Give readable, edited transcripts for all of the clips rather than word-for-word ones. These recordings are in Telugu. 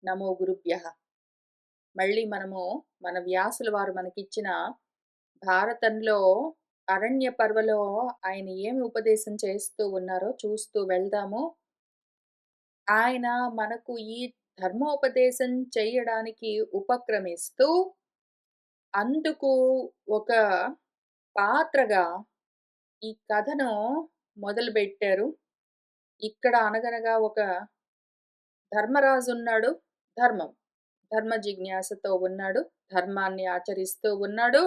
నమో గురుభ్యః. మళ్ళీ మనము మన వ్యాసుల వారు మనకిచ్చిన భారతంలో అరణ్య పర్వలో ఆయన ఏమి ఉపదేశం చేస్తూ ఉన్నారో చూస్తూ వెళ్దాము. ఆయన మనకు ఈ ధర్మోపదేశం చేయడానికి ఉపక్రమిస్తూ, అందుకు ఒక పాత్రగా ఈ కథను మొదలుబెట్టారు. ఇక్కడ అనగనగా ఒక ధర్మరాజున్నాడు. ధర్మం. ధర్మ జిజ్ఞాసతో ఉన్నాడు. ధర్మాన్ని ఆచరిస్తూ ఉన్నాడు.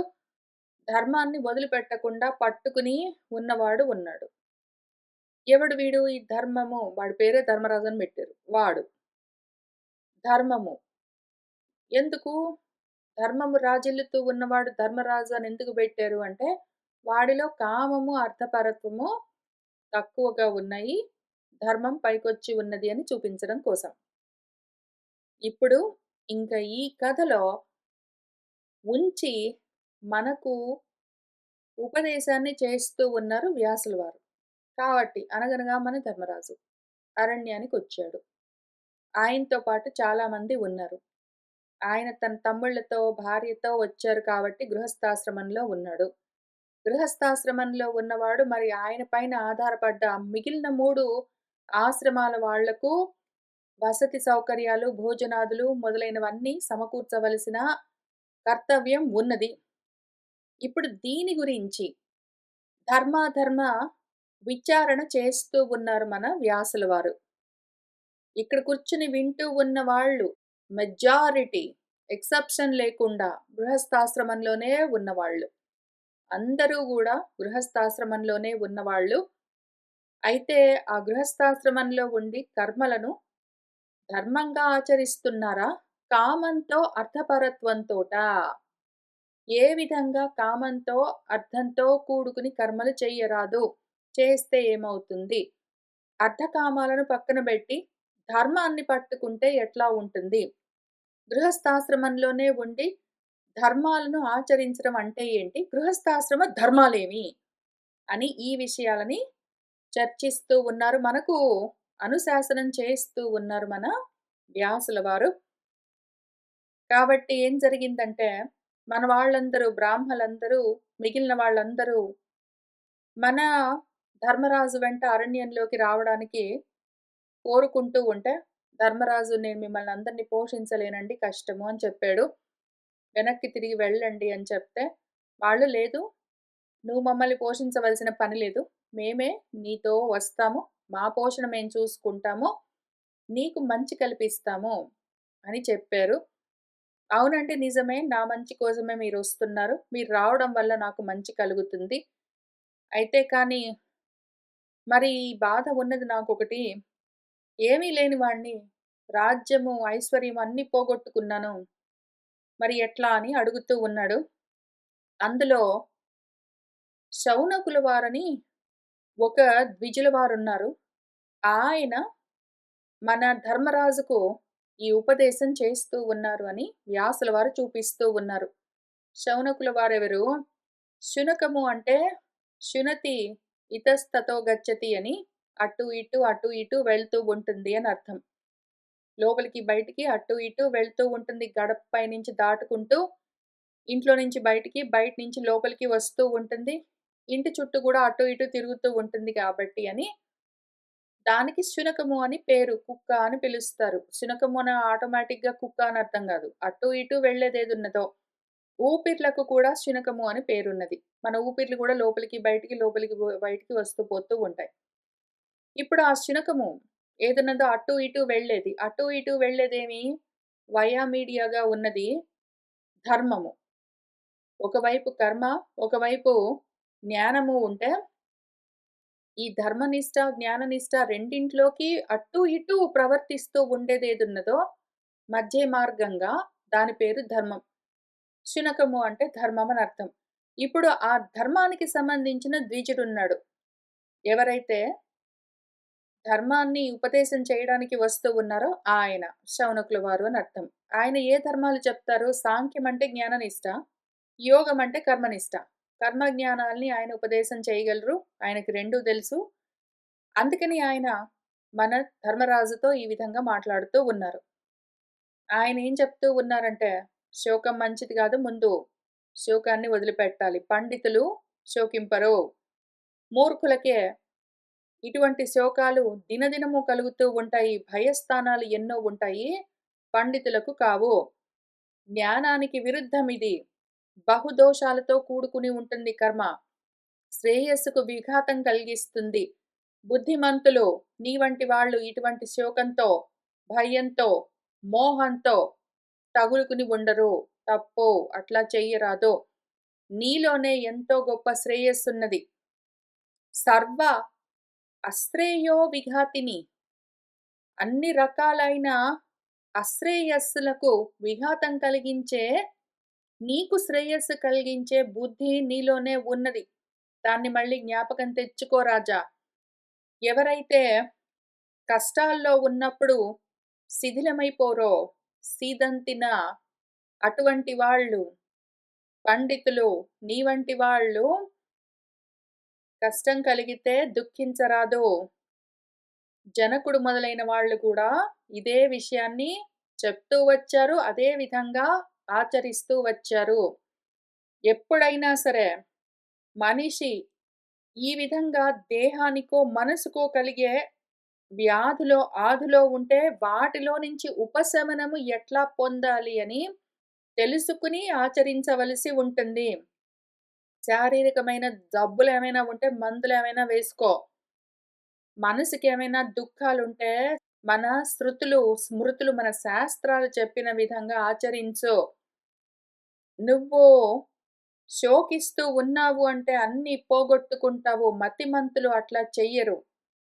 ధర్మాన్ని వదిలిపెట్టకుండా పట్టుకుని ఉన్నవాడు ఉన్నాడు. ఎవడు వీడు? ఈ ధర్మము, వాడి పేరే ధర్మరాజు అని పెట్టారు. వాడు. ధర్మము. ఎందుకు? ధర్మము రాజిల్లుతూ ఉన్నవాడు ధర్మరాజు అని ఎందుకు పెట్టారు అంటే, వాడిలో కామము, అర్థపరత్వము తక్కువగా ఉన్నాయి. ధర్మం పైకొచ్చి ఉన్నది అని చూపించడం కోసం. ఇప్పుడు ఇంక ఈ కథలో ఉంచి మనకు ఉపదేశాన్ని చేస్తూ ఉన్నారు వ్యాసుల వారు. కాబట్టి అనగనగా మన ధర్మరాజు అరణ్యానికొచ్చాడు. ఆయనతో పాటు చాలామంది ఉన్నారు. ఆయన తన తమ్ముళ్ళతో, భార్యతో వచ్చారు కాబట్టి గృహస్థాశ్రమంలో ఉన్నాడు. గృహస్థాశ్రమంలో ఉన్నవాడు మరి ఆయన పైన ఆధారపడ్డ మిగిలిన 3 ఆశ్రమాల వాళ్లకు వసతి సౌకర్యాలు, భోజనాదులు మొదలైనవన్నీ సమకూర్చవలసిన కర్తవ్యం ఉన్నది. ఇప్పుడు దీని గురించి ధర్మాధర్మ విచారణ చేస్తూ ఉన్నారు మన వ్యాసుల వారు. ఇక్కడ కూర్చుని వింటూ ఉన్న వాళ్ళు మెజారిటీ ఎక్సెప్షన్ లేకుండా గృహస్థాశ్రమంలోనే ఉన్నవాళ్ళు. అందరూ గూడా గృహస్థాశ్రమంలోనే ఉన్నవాళ్ళు. అయితే ఆ గృహస్థాశ్రమంలో ఉండి కర్మలను ధర్మంగా ఆచరిస్తున్నారా? కామంతో, అర్థపరత్వంతోటా? ఏ విధంగా కామంతో, అర్థంతో కూడుకుని కర్మలు చెయ్యరాదు? చేస్తే ఏమవుతుంది? అర్థకామాలను పక్కన బెట్టి ధర్మాన్ని పట్టుకుంటే ఎట్లా ఉంటుంది? గృహస్థాశ్రమంలోనే ఉండి ధర్మాలను ఆచరించడం అంటే ఏంటి? గృహస్థాశ్రమ ధర్మాలేమి? అని ఈ విషయాలని చర్చిస్తూ ఉన్నారు. మనకు అనుశాసనం చేస్తూ ఉన్నారు మన వ్యాసుల వారు. కాబట్టి ఏం జరిగిందంటే, మన వాళ్ళందరూ, బ్రాహ్మలందరూ, మిగిలిన వాళ్ళందరూ మన ధర్మరాజు వెంట అరణ్యంలోకి రావడానికి కోరుకుంటూ ఉంటే, ధర్మరాజు నేను మిమ్మల్ని అందరిని పోషించలేనండి, కష్టము అని చెప్పాడు. వెనక్కి తిరిగి వెళ్ళండి అని చెప్తే, వాళ్ళు లేదు, నువ్వు మమ్మల్ని పోషించవలసిన పని లేదు. మేమే నీతో వస్తాము. మా పోషణ మేము చూసుకుంటాము. నీకు మంచి కల్పిస్తాము అని చెప్పారు. అవునండి, నిజమే. నా మంచి కోసమే మీరొస్తున్నారు. మీరు రావడం వల్ల నాకు మంచి కలుగుతుంది. అయితే కానీ మరి ఈ బాధ ఉన్నది నాకొకటి. ఏమీ లేని వాడిని. రాజ్యము, ఐశ్వర్యం అన్నీ పోగొట్టుకున్నాను. మరి ఎట్లా అని అడుగుతూ ఉన్నాడు. అందులో శౌనకుల వారని ఒక ద్విజుల వారున్నారు. ఆయన మన ధర్మరాజుకు ఈ ఉపదేశం చేస్తూ ఉన్నారు అని వ్యాసుల వారు చూపిస్తూ ఉన్నారు. శౌనకుల వారెవరు? శునకము అంటే శునతి ఇతస్తతో గచ్చతి అని, అటు ఇటు అటు ఇటు వెళ్తూ ఉంటుంది అని అర్థం. లోపలికి బయటికి అటు ఇటు వెళ్తూ ఉంటుంది. గడప పైనుంచి దాటుకుంటూ ఇంట్లో నుంచి బయటికి, బయట నుంచి లోపలికి వస్తూ ఉంటుంది. ఇంటి చుట్టూ కూడా అటు ఇటు తిరుగుతూ ఉంటుంది కాబట్టి అని దానికి శునకము అని పేరు. కుక్క అని పిలుస్తారు. శునకము అని ఆటోమేటిక్‌గా కుక్క అని అర్థం గాదు. అటు ఇటు వెళ్ళేదేదున్నదో, ఊపిర్లకు కూడా శునకము అని పేరున్నది. మన ఊపిర్లు కూడా లోపలికి, బయటికి, లోపలికి, బయటికి వస్తూ పోతూ ఉంటాయి. ఇప్పుడు ఆ శునకము ఏదున్నదో అటు ఇటు వెళ్ళేది. అటు ఇటు వెళ్ళేదేమి? వయా మీడియాగా ఉన్నది ధర్మము. ఒకవైపు కర్మ, ఒకవైపు జ్ఞానము ఉంటే, ఈ ధర్మనిష్ట, జ్ఞాననిష్ట రెండింట్లోకి అటు ఇటు ప్రవర్తిస్తూ ఉండేదేదున్నదో మధ్య మార్గంగా దాని పేరు ధర్మం. శునకము అంటే ధర్మం అని అర్థం. ఇప్పుడు ఆ ధర్మానికి సంబంధించిన ద్విజుడున్నాడు. ఎవరైతే ధర్మాన్ని ఉపదేశం చేయడానికి వస్తూ ఉన్నారో ఆయన శౌనకుల వారు అని అర్థం. ఆయన ఏ ధర్మాలు చెప్తారు? సాంఖ్యం అంటే జ్ఞాననిష్ట, యోగం అంటే కర్మనిష్ట. కర్మ జ్ఞానాల్ని ఆయన ఉపదేశం చేయగలరు. ఆయనకి 2 తెలుసు. అందుకని ఆయన మన ధర్మరాజుతో ఈ విధంగా మాట్లాడుతూ ఉన్నారు. ఆయనేం చెప్తూ ఉన్నారంటే, శోకం మంచిది గాదు. ముందు శోకాన్ని వదిలిపెట్టాలి. పండితులు శోకింపరు. మూర్ఖులకే ఇటువంటి శోకాలు దినదినము కలుగుతూ ఉంటాయి. భయస్థానాలు ఎన్నో ఉంటాయి. పండితులకు కావు. జ్ఞానానికి విరుద్ధమిది. బహుదోషాలతో కూడుకుని ఉంటుంది కర్మ. శ్రేయస్సుకు విఘాతం కలిగిస్తుంది. బుద్ధిమంతులు నీ వంటి వాళ్ళు ఇటువంటి శోకంతో, భయంతో, మోహంతో తగులుకుని ఉండరు. తప్పు. అట్లా చెయ్యరాదు. నీలోనే ఎంతో గొప్ప శ్రేయస్సున్నది. సర్వ అశ్రేయో విఘాతిని. అన్ని రకాలైన అశ్రేయస్సులకు విఘాతం కలిగించే, నీకు శ్రేయస్సు కలిగించే బుద్ధి నీలోనే ఉన్నది. దాన్ని మళ్ళీ జ్ఞాపకం తెచ్చుకో రాజా. ఎవరైతే కష్టాల్లో ఉన్నప్పుడు శిథిలమైపోరో, సీదంతిన అటువంటి వాళ్ళు, పండితులు, నీ వంటి వాళ్ళు కష్టం కలిగితే దుఃఖించరాదు. జనకుడు మొదలైన వాళ్ళు కూడా ఇదే విషయాన్ని చెప్తూ వచ్చారు. అదే విధంగా ఆచరిస్తూ వచ్చారు. ఎప్పుడైనా సరే మనిషి ఈ విధంగా దేహానికో, మనసుకో కలిగే వ్యాధులో, ఆధులో ఉంటే వాటిలో నుంచి ఉపశమనము ఎట్లా పొందాలి అని తెలుసుకుని ఆచరించవలసి ఉంటుంది. శారీరకమైన జబ్బులేమైనా ఉంటే మందులేమైనా వేసుకో. మనసుకేమైనా దుఃఖాలుంటే మన శృతులు, స్మృతులు, మన శాస్త్రాలు చెప్పిన విధంగా ఆచరించు. నువ్వు శోకిస్తూ ఉన్నావు అంటే అన్నీ పోగొట్టుకుంటావు. మతిమంతులు అట్లా చెయ్యరు.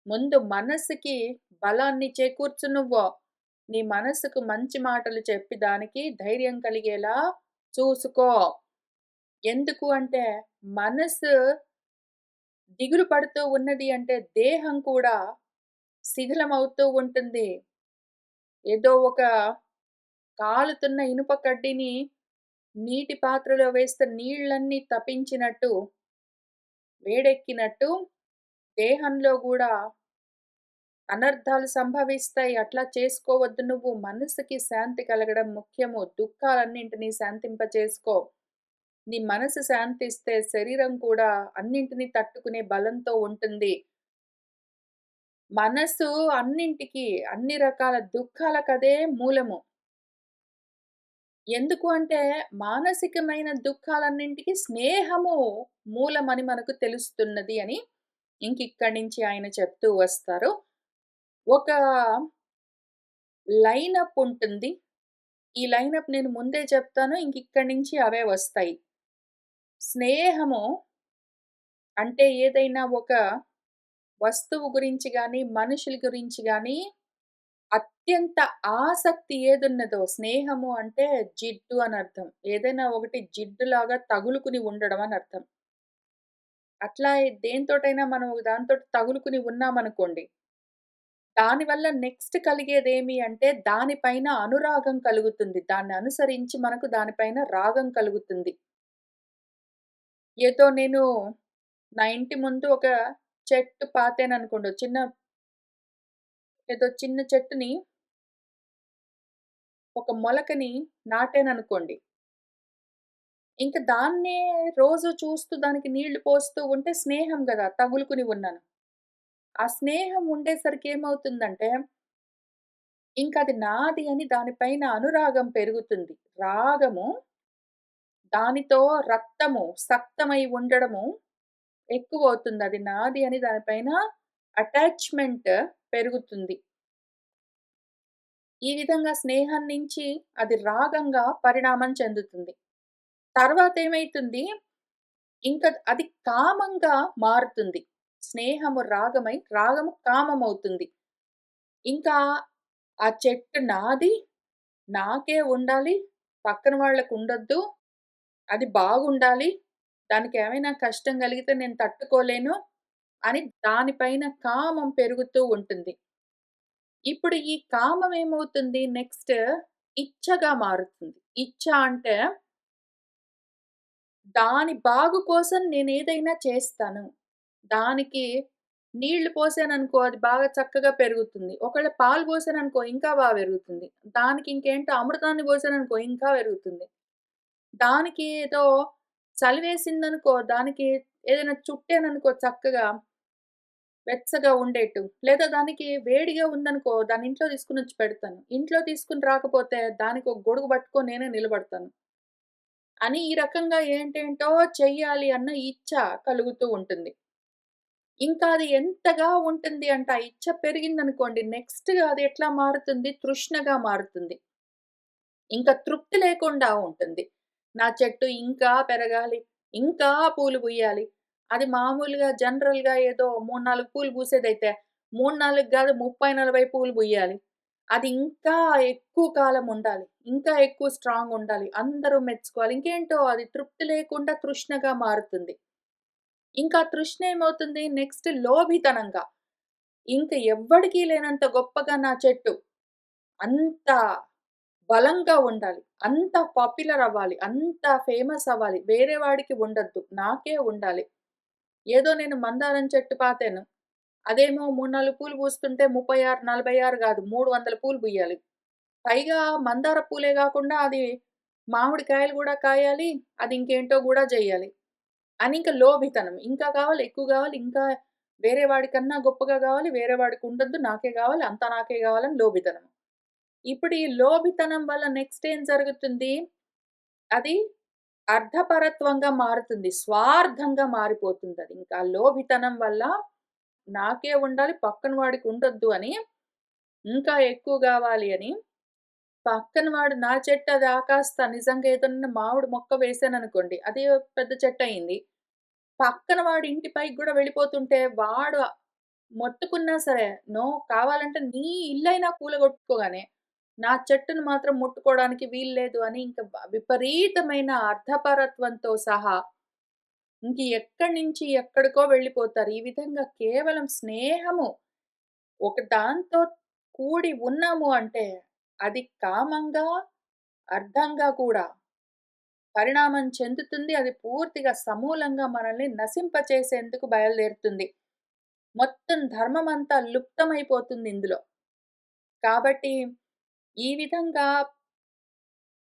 ముందు మనసుకి బలాన్ని చేకూర్చు నువ్వు. నీ మనసుకు మంచి మాటలు చెప్పి దానికి ధైర్యం కలిగేలా చూసుకో. ఎందుకు అంటే మనసు దిగులు పడుతూ ఉన్నది అంటే దేహం కూడా శిథిలమవుతూ ఉంటుంది. ఏదో ఒక కాలుతున్న ఇనుప కడ్డీని నీటి పాత్రలో వేస్తే నీళ్ళన్నీ తపించినట్టు, వేడెక్కినట్టు దేహంలో గూడా అనర్థాలు సంభవిస్తాయి. అట్లా చేసుకోవద్దు నువ్వు. మనసుకి శాంతి కలగడం ముఖ్యము. దుఃఖాలన్నింటినీ శాంతింపచేసుకో. నీ మనసు శాంతిస్తే శరీరం కూడా అన్నింటిని తట్టుకునే బలంతో ఉంటుంది. మనసు అన్నింటికి, అన్ని రకాల దుఃఖాలకదే మూలము. ఎందుకు అంటే మానసికమైన దుఃఖాలన్నింటికి స్నేహము మూలమని మనకు తెలుస్తున్నది అని ఇంకిక్కడి నుంచి ఆయన చెప్తూ వస్తారు. ఒక లైనప్ ఉంటుంది. ఈ లైనప్ నేను ముందే చెప్తాను. ఇంకిక్కడి నుంచి అవే వస్తాయి. స్నేహము అంటే ఏదైనా ఒక వస్తువు గురించి గాని, మనుషుల గురించి గాని అత్యంత ఆసక్తి ఏదున్నదో స్నేహము అంటే జిడ్డు అనర్థం. ఏదైనా ఒకటి జిడ్డులాగా తగులుకుని ఉండడం అనర్థం. అట్లా దేనితోటైనా మనం దానితోటి తగులుకుని ఉన్నామనుకోండి, దానివల్ల నెక్స్ట్ కలిగేదేమి అంటే దానిపైన అనురాగం కలుగుతుంది. దాన్ని అనుసరించి మనకు దానిపైన రాగం కలుగుతుంది. ఏదో నేను నా ఇంటి ముందు ఒక చెట్టు పాతాననుకోండి. చిన్న చెట్టుని ఒక మొలకని నాటాననుకోండి. ఇంక దాన్నే రోజు చూస్తూ దానికి నీళ్లు పోస్తూ ఉంటే స్నేహం గదా! తగులుకుని ఉన్నాను. ఆ స్నేహం ఉండేసరికి ఏమవుతుందంటే, ఇంకది నాది అని దానిపైన అనురాగం పెరుగుతుంది. రాగము దానితో రక్తము సక్తమై ఉండడము ఎక్కువవుతుంది. అది నాది అని దానిపైన అటాచ్‌మెంట్ పెరుగుతుంది. ఈ విధంగా స్నేహం నుంచి అది రాగంగా పరిణామం చెందుతుంది. తర్వాతేమైతుంది, ఇంక అది కామంగా మారుతుంది. స్నేహము రాగమై, రాగము కామమవుతుంది. ఇంకా ఆ చెట్టు నాది, నాకే ఉండాలి, పక్కన వాళ్ళకుండొద్దు, అది బాగుండాలి, దానికేమైనా కష్టం కలిగితే నేను తట్టుకోలేను అని దానిపైన కామం పెరుగుతూ ఉంటుంది. ఇప్పుడు ఈ కామం ఏమవుతుంది నెక్స్ట్ ఇచ్చగా మారుతుంది. ఇచ్చ అంటే దాని బాగు కోసం నేనేదైనా చేస్తాను. దానికి నీళ్లు పోసాననుకో అది బాగా చక్కగా పెరుగుతుంది. ఒకవేళ పాలు పోసాననుకో ఇంకా పెరుగుతుంది. దానికి ఇంకేంటో అమృతాన్ని పోసాననుకో ఇంకా పెరుగుతుంది. దానికి ఏదో చలివేసిందనుకో, దానికి ఏదైనా చుట్టాననుకో చక్కగా వెచ్చగా ఉండేట్టు. లేదా దానికి వేడిగా ఉందనుకో, దాన్ని ఇంట్లో తీసుకొనొచ్చి పెడతాను. ఇంట్లో తీసుకొని రాకపోతే దానికి ఒక గొడుగు పట్టుకొని నేనే నిలబడతాను. అని ఈ రకంగా ఏంటేంటో చెయ్యాలి అన్న ఇచ్చ కలుగుతూ ఉంటుంది. ఇంకా అది ఎంతగా ఉంటుంది అంటే, ఆ ఇచ్చ పెరిగిందనుకోండి నెక్స్ట్‌గా అది ఎట్లా మారుతుంది? తృష్ణగా మారుతుంది. ఇంకా తృప్తి లేకుండా ఉంటుంది. నా చెట్టు ఇంకా పెరగాలి, ఇంకా పూలు పూయాలి. అది మామూలుగా జనరల్‌గా ఏదో 3, 4 పూలు పూసేదైతే 3, 4 గాదు 30, 40 పూలు పూయాలి. అది ఇంకా ఎక్కువ కాలం ఉండాలి. ఇంకా ఎక్కువ స్ట్రాంగ్ ఉండాలి. అందరూ మెచ్చుకోవాలి. ఇంకేంటో అది తృప్తి లేకుండా తృష్ణగా మారుతుంది. ఇంకా తృష్ణ ఏమవుతుంది నెక్స్ట్ లోభితనంగా. ఇంక ఎవ్వడికి లేనంత గొప్పగా నా చెట్టు. అంత బలంగా ఉండాలి. అంత పాపులర్ అవ్వాలి. అంత ఫేమస్ అవ్వాలి. వేరే వాడికి ఉండొద్దు. నాకే ఉండాలి. ఏదో నేను మందారం చెట్టు పాతాను. అదేమో 3, 4 పూలు పూస్తుంటే 36, 46 గాదు 300 పూలు పూయాలి. పైగా మందార పూలే గాకుండా అది మామిడి కాయలు గూడా కాయాలి. అది ఇంకేంటో గూడా జేయాలి. అని ఇంక లోభితనం. ఇంకా కావాలి, ఎక్కువ గావాలి, ఇంకా వేరే వాడికన్నా గొప్పగా గావాలి, వేరే వాడికి ఉండొద్దు, నాకే గావాలి, అంతా నాకే గావాలని లోభితనం. ఇప్పుడు ఈ లోభితనం వల్ల నెక్స్ట్ ఏం జరుగుతుంది? అది అర్ధపరత్వంగా మారుతుంది. స్వార్థంగా మారిపోతుందది. ఇంకా లోభితనం వల్ల నాకే ఉండాలి, పక్కన వాడికి ఉండొద్దు అని, ఇంకా ఎక్కువ గావాలి అని, పక్కన వాడు నా చెట్టు అది ఆకాస్త నిజంగా ఏదన్నా మామిడి మొక్క వేసాననుకోండి, అది పెద్ద చెట్టయింది. పక్కన వాడి ఇంటి పైకి గూడా వెళ్ళిపోతుంటే, వాడు మొత్తుకున్నా సరే, "నో కావాలంటే నీ ఇల్లైనా కూలగొట్టుకోగానే, నా చెట్టును మాత్రం ముట్టుకోవడానికి వీల్లేదు" అని ఇంక విపరీతమైన అర్ధపరత్వంతో సహా ఇంక ఎక్కడి నుంచి ఎక్కడికో వెళ్ళిపోతారు. ఈ విధంగా కేవలం స్నేహము ఒక దాంతో కూడి ఉన్నాము అంటే, అది కామంగా, అర్థంగా కూడా పరిణామం చెందుతుంది. అది పూర్తిగా సమూలంగా మనల్ని నశింపచేసేందుకు బయలుదేరుతుంది. మొత్తం ధర్మమంతా లుప్తమైపోతుంది ఇందులో. కాబట్టి ఈ విధంగా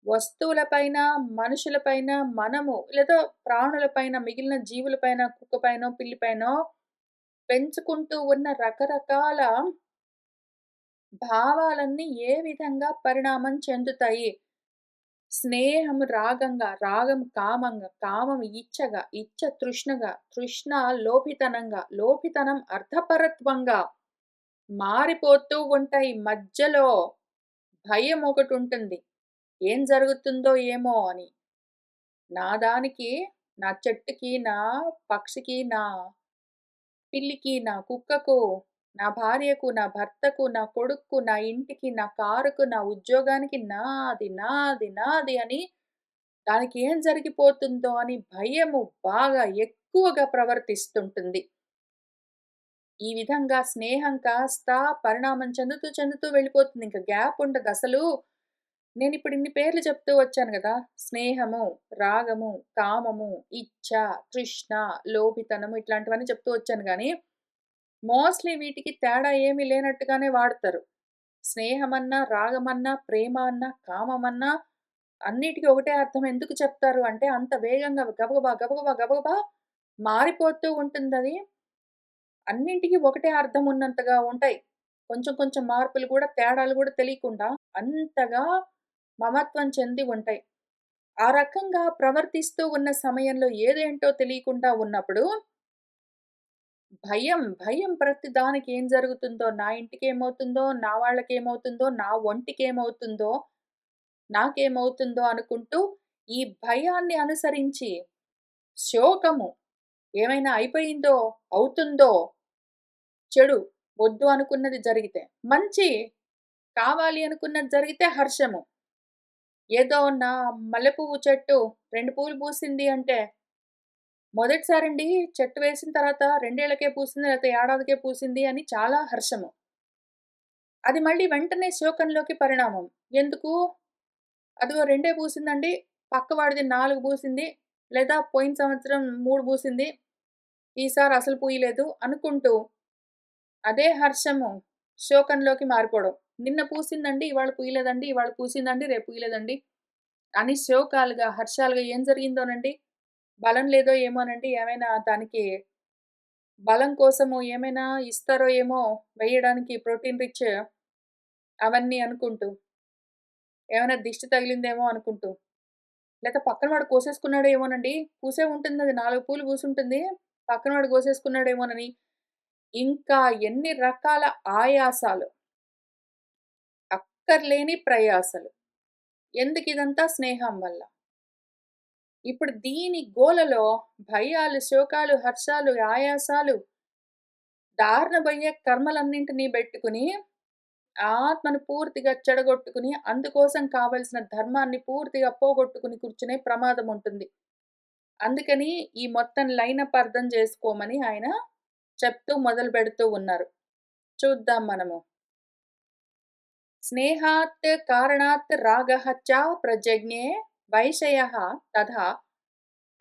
వస్తువులపైన, మనుషులపైన మనము లేదా ప్రాణులపైన, మిగిలిన జీవులపైన, కుక్కపైనో, పిల్లిపైనో పెంచుకుంటూ ఉన్న రకరకాల భావాలన్నీ ఏ విధంగా పరిణామం చెందుతాయి. స్నేహం రాగంగా, రాగం కామంగా, కామం ఇచ్చగా, ఇచ్చ తృష్ణగా, తృష్ణ లోభితనంగా, లోభితనం అర్థపరత్వంగా మారిపోతూ ఉంటాయి. మధ్యలో భయం ఒకటుంటుంది. ఏం జరుగుతుందో ఏమో అని. నా దానికి, నా చెట్టుకి, నా పక్షికి, నా పిల్లికి, నా కుక్కకు, నా భార్యకు, నా భర్తకు, నా కొడుక్కు, నా ఇంటికి, నా కారుకు, నా ఉద్యోగానికి నాది, నాది, నాది అని దానికి ఏం జరిగిపోతుందో అని భయము బాగా ఎక్కువగా ప్రవర్తిస్తుంటుంది. ఈ విధంగా స్నేహం కాస్త పరిణామం చెందుతూ, చెందుతూ వెళ్ళిపోతుంది. ఇంక గ్యాప్ ఉండదు. అసలు నేనిప్పుడు ఇన్ని పేర్లు చెప్తూ వచ్చాను గదా! స్నేహము, రాగము, కామము, ఇచ్ఛ, తృష్ణ, లోభితనము ఇట్లాంటివన్నీ చెప్తూ వచ్చాను గానీ, మోస్ట్‌లీ వీటికి తేడా ఏమీ లేనట్టుగానే వాడతారు. స్నేహమన్నా, రాగమన్నా, ప్రేమ అన్నా, కామమన్నా అన్నిటికి ఒకటే అర్థం ఎందుకు చెప్తారు అంటే, అంత వేగంగా గబగబా, గబగబా, గబగబా మారిపోతూ ఉంటుందది. అన్నింటికి ఒకటే అర్థం ఉన్నంతగా ఉంటాయి. కొంచెం కొంచెం మార్పులు గూడా, తేడాలు గూడా తెలియకుండా అంతగా మమత్వం చెంది ఉంటాయి. ఆ రకంగా ప్రవర్తిస్తూ ఉన్న సమయంలో ఏదేంటో తెలియకుండా ఉన్నప్పుడు భయం ప్రతి దానికి ఏం జరుగుతుందో, నా ఇంటికేమవుతుందో, నా వాళ్ళకేమవుతుందో, నా ఒంటికేమవుతుందో, నాకేమవుతుందో అనుకుంటూ ఈ భయాన్ని అనుసరించి శోకము ఏమైనా అయిపోయిందో, అవుతుందో, చెడు వద్దు అనుకున్నది జరిగితే, మంచి కావాలి అనుకున్నది జరిగితే హర్షము. ఏదో నా మల్లెపువ్వు చెట్టు 2 పూలు పూసింది అంటే, మొదటిసారండి చెట్టు వేసిన తర్వాత 2 ఏళ్లకే పూసింది, లేకపోతే ఏడాదికే పూసింది అని చాలా హర్షము. అది మళ్ళీ వెంటనే శోకంలోకి పరిణామం. ఎందుకు? అదిగో 2 పూసిందండి, పక్కవాడిది 4 పూసింది, లేదా పోయిన సంవత్సరం 3 పూసింది, ఈసారి అసలు పూయలేదు అనుకుంటూ అదే హర్షము శోకంలోకి మారిపోవడం. నిన్న పూసిందండి, ఇవాళ పూయలేదండి, ఇవాళ పూసిందండి, రేపు పూయలేదండి అని శోకాలుగా, హర్షాలుగా ఏం జరిగిందోనండి? బలం లేదో ఏమోనండి, ఏమైనా దానికి బలం కోసము ఏమైనా ఇస్తారో ఏమో వేయడానికి ప్రోటీన్ రిచ్ అవన్నీ అనుకుంటూ, ఏమైనా దిష్టి తగిలిందేమో అనుకుంటూ, లేతే పక్కన వాడు కోసేసుకున్నాడో ఏమోనండి, పూసే ఉంటుందది 4 పూలు పూసుంటుంది. పక్కన వాడు కోసేసుకున్నాడేమోనని, ఇంకా ఎన్ని రకాల ఆయాసాలు, అక్కర్లేని ప్రయాసలు. ఎందుకిదంతా? స్నేహం వల్ల. ఇప్పుడు దీని గోలలో భయాలు, శోకాలు, హర్షాలు, ఆయాసాలు, దారుణ బోయే కర్మలన్నింటిని బెట్టుకుని, ఆత్మను పూర్తిగా చెడగొట్టుకుని, అందుకోసం కావాల్సిన ధర్మాన్ని పూర్తిగా పోగొట్టుకుని కూర్చునే ప్రమాదముంటుంది. అందుకని ఈ మొత్తం లైనప్ అర్థం జేసుకోమని ఆయన చెప్తూ మొదలుబెడుతూ ఉన్నారు. చూద్దాం మనము. స్నేహాత్ కారణాత్ రాగః చ ప్రజజ్ఞే వైషయః తథా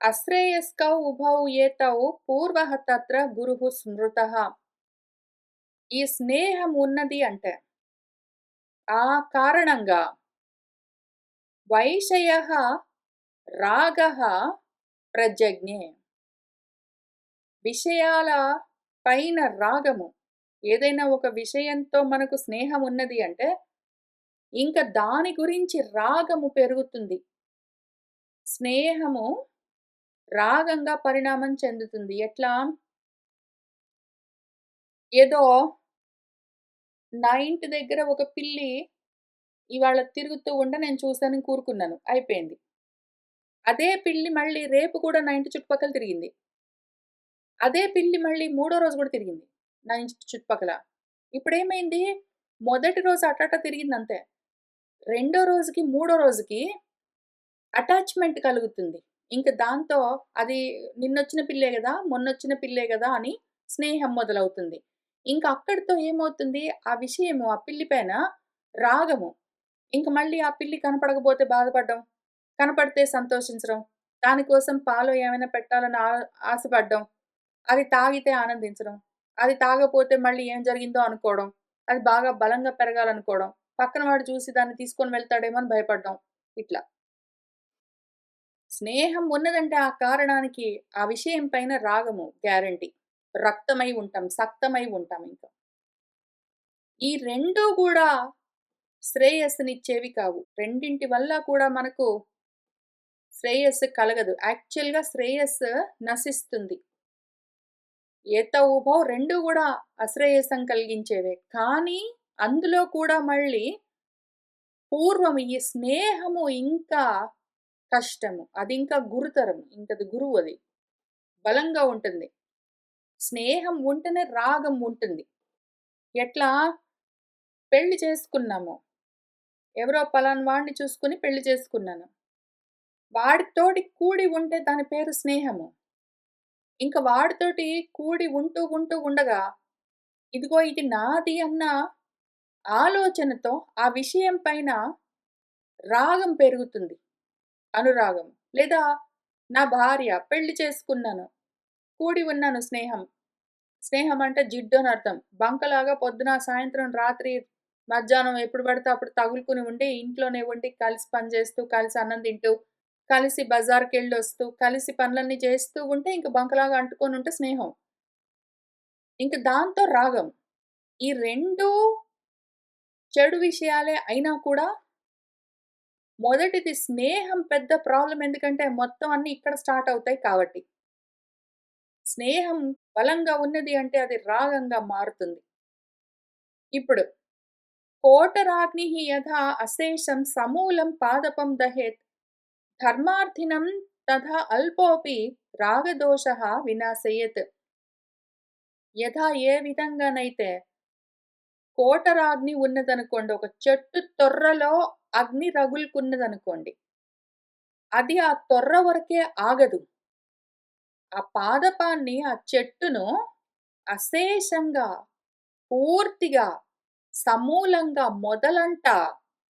అశ్రేయస్కౌ ఉభౌ ఏతౌ పూర్వః తత్ర గురుః స్మృతః. ఈ స్నేహం ఉన్నది అంటే, ఆ కారణంగా వైషయః రాగః ప్రజజ్ఞే. విషయాల పైన రాగము. ఏదైనా ఒక విషయంతో మనకు స్నేహం ఉన్నది అంటే, ఇంక దాని గురించి రాగము పెరుగుతుంది. స్నేహము రాగంగా పరిణామం చెందుతుంది. ఎట్లా? ఏదో నా ఇంటి దగ్గర ఒక పిల్లి ఇవాళ తిరుగుతూ ఉంటే నేను చూసాను, కూరుకున్నాను. అయిపోయింది. అదే పిల్లి మళ్ళీ రేపు కూడా నా ఇంటి చుట్టుపక్కల తిరిగింది. అదే పిల్లి మళ్ళీ మూడో రోజు కూడా తిరిగింది నా ఇంటి చుట్టుపక్కల. ఇప్పుడేమైంది? మొదటి రోజు అటట తిరిగిందంతే. రెండో రోజుకి, మూడో రోజుకి అటాచ్‌మెంట్ కలుగుతుంది. ఇంక దాంతో అది నిన్నొచ్చిన పిల్లే గదా! మొన్నొచ్చిన పిల్లే గదా! అని స్నేహం మొదలవుతుంది. ఇంక అక్కడితో ఏమవుతుంది? ఆ విషయము ఆ పిల్లి పైన రాగము. ఇంక మళ్ళీ ఆ పిల్లి కనపడకపోతే బాధపడడం, కనపడితే సంతోషించడం, దాని కోసం పాలో ఏమైనా పెట్టాలని ఆశపడడం, అది తాగితే ఆనందించడం, అది తాగపోతే మళ్ళీ ఏం జరిగిందో అనుకోవడం, అది బాగా బలంగా పెరగాలనుకోవడం, పక్కన వాడు చూసి దాన్ని తీసుకొని వెళ్తాడేమో అని భయపడడం. ఇట్లా. స్నేహం ఉన్నదంటే ఆ కారణానికి ఆ విషయం పైన రాగము గ్యారంటీ. రక్తమై ఉంటాం, సక్తమై ఉంటాం ఇంక. ఈ 2 గూడా శ్రేయస్సునిచ్చేవి కావు. రెండింటి వల్ల కూడా మనకు శ్రేయస్సు కలగదు. యాక్చువల్‌గా శ్రేయస్సు నశిస్తుంది. ఏత ఉభౌ 2 గూడా అశ్రేయస్సం కలిగించేవే. కానీ అందులో కూడా మళ్ళీ పూర్వం ఈ స్నేహము ఇంకా కష్టము. అదింకా గురుతరం. ఇంకది గురువది. బలంగా ఉంటుంది. స్నేహం ఉంటేనే రాగం ఉంటుంది. ఎట్లా? పెళ్లి చేసుకున్నాము. ఎవరో పలానా వాడిని చూసుకొని పెళ్లి చేసుకున్నాను. వాడితోటి కూడి ఉంటే దాని పేరు స్నేహము. ఇంక వాడితోటి కూడి ఉంటూ ఉండగా, ఇదిగో ఇది నాది అన్న ఆలోచనతో ఆ విషయం పైన రాగం పెరుగుతుంది. అనురాగం. లేదా నా భార్య పెళ్లి చేసుకున్నాను. కూడి ఉన్నాను స్నేహం. స్నేహం అంటే జిడ్డు అని అర్థం. బంకలాగా పొద్దున, సాయంత్రం, రాత్రి, మధ్యాహ్నం ఎప్పుడు పడితే అప్పుడు తగులుకొని ఉండి, ఇంట్లోనే ఉండి కలిసి పని చేస్తూ, కలిసి అన్నం తింటూ, కలిసి బజార్‌కెళ్ళొస్తూ, కలిసి పనులన్నీ చేస్తూ ఉంటే ఇంక బంకలాగా అంటుకొని ఉంటే స్నేహం. ఇంక దాంతో రాగం. ఈ 2 చెడు విషయాలే అయినా కూడా మొదటిది స్నేహం పెద్ద ప్రాబ్లమ్ ఎందుకంటే మొత్తం అన్నీ ఇక్కడ స్టార్ట్ అవుతాయి కాబట్టి. స్నేహం బలంగా ఉన్నది అంటే అది రాగంగా మారుతుంది. ఇప్పుడు కోటరాగ్నిః యథా అశేషం సమూలం పాదపం దహేత్ ధర్మార్థినం తథా అల్పోపి రాగదోషః వినాశయేత్. యథా ఏ విధంగానైతే కోటరాగ్ని ఉన్నదనుకోండి. ఒక చెట్టు తొర్రలో అగ్ని రగులుకున్నదనుకోండి. అది ఆ తొర్ర వరకే ఆగదు. ఆ పాదపాన్ని, ఆ చెట్టును అశేషంగా, పూర్తిగా, సమూలంగా మొదలంట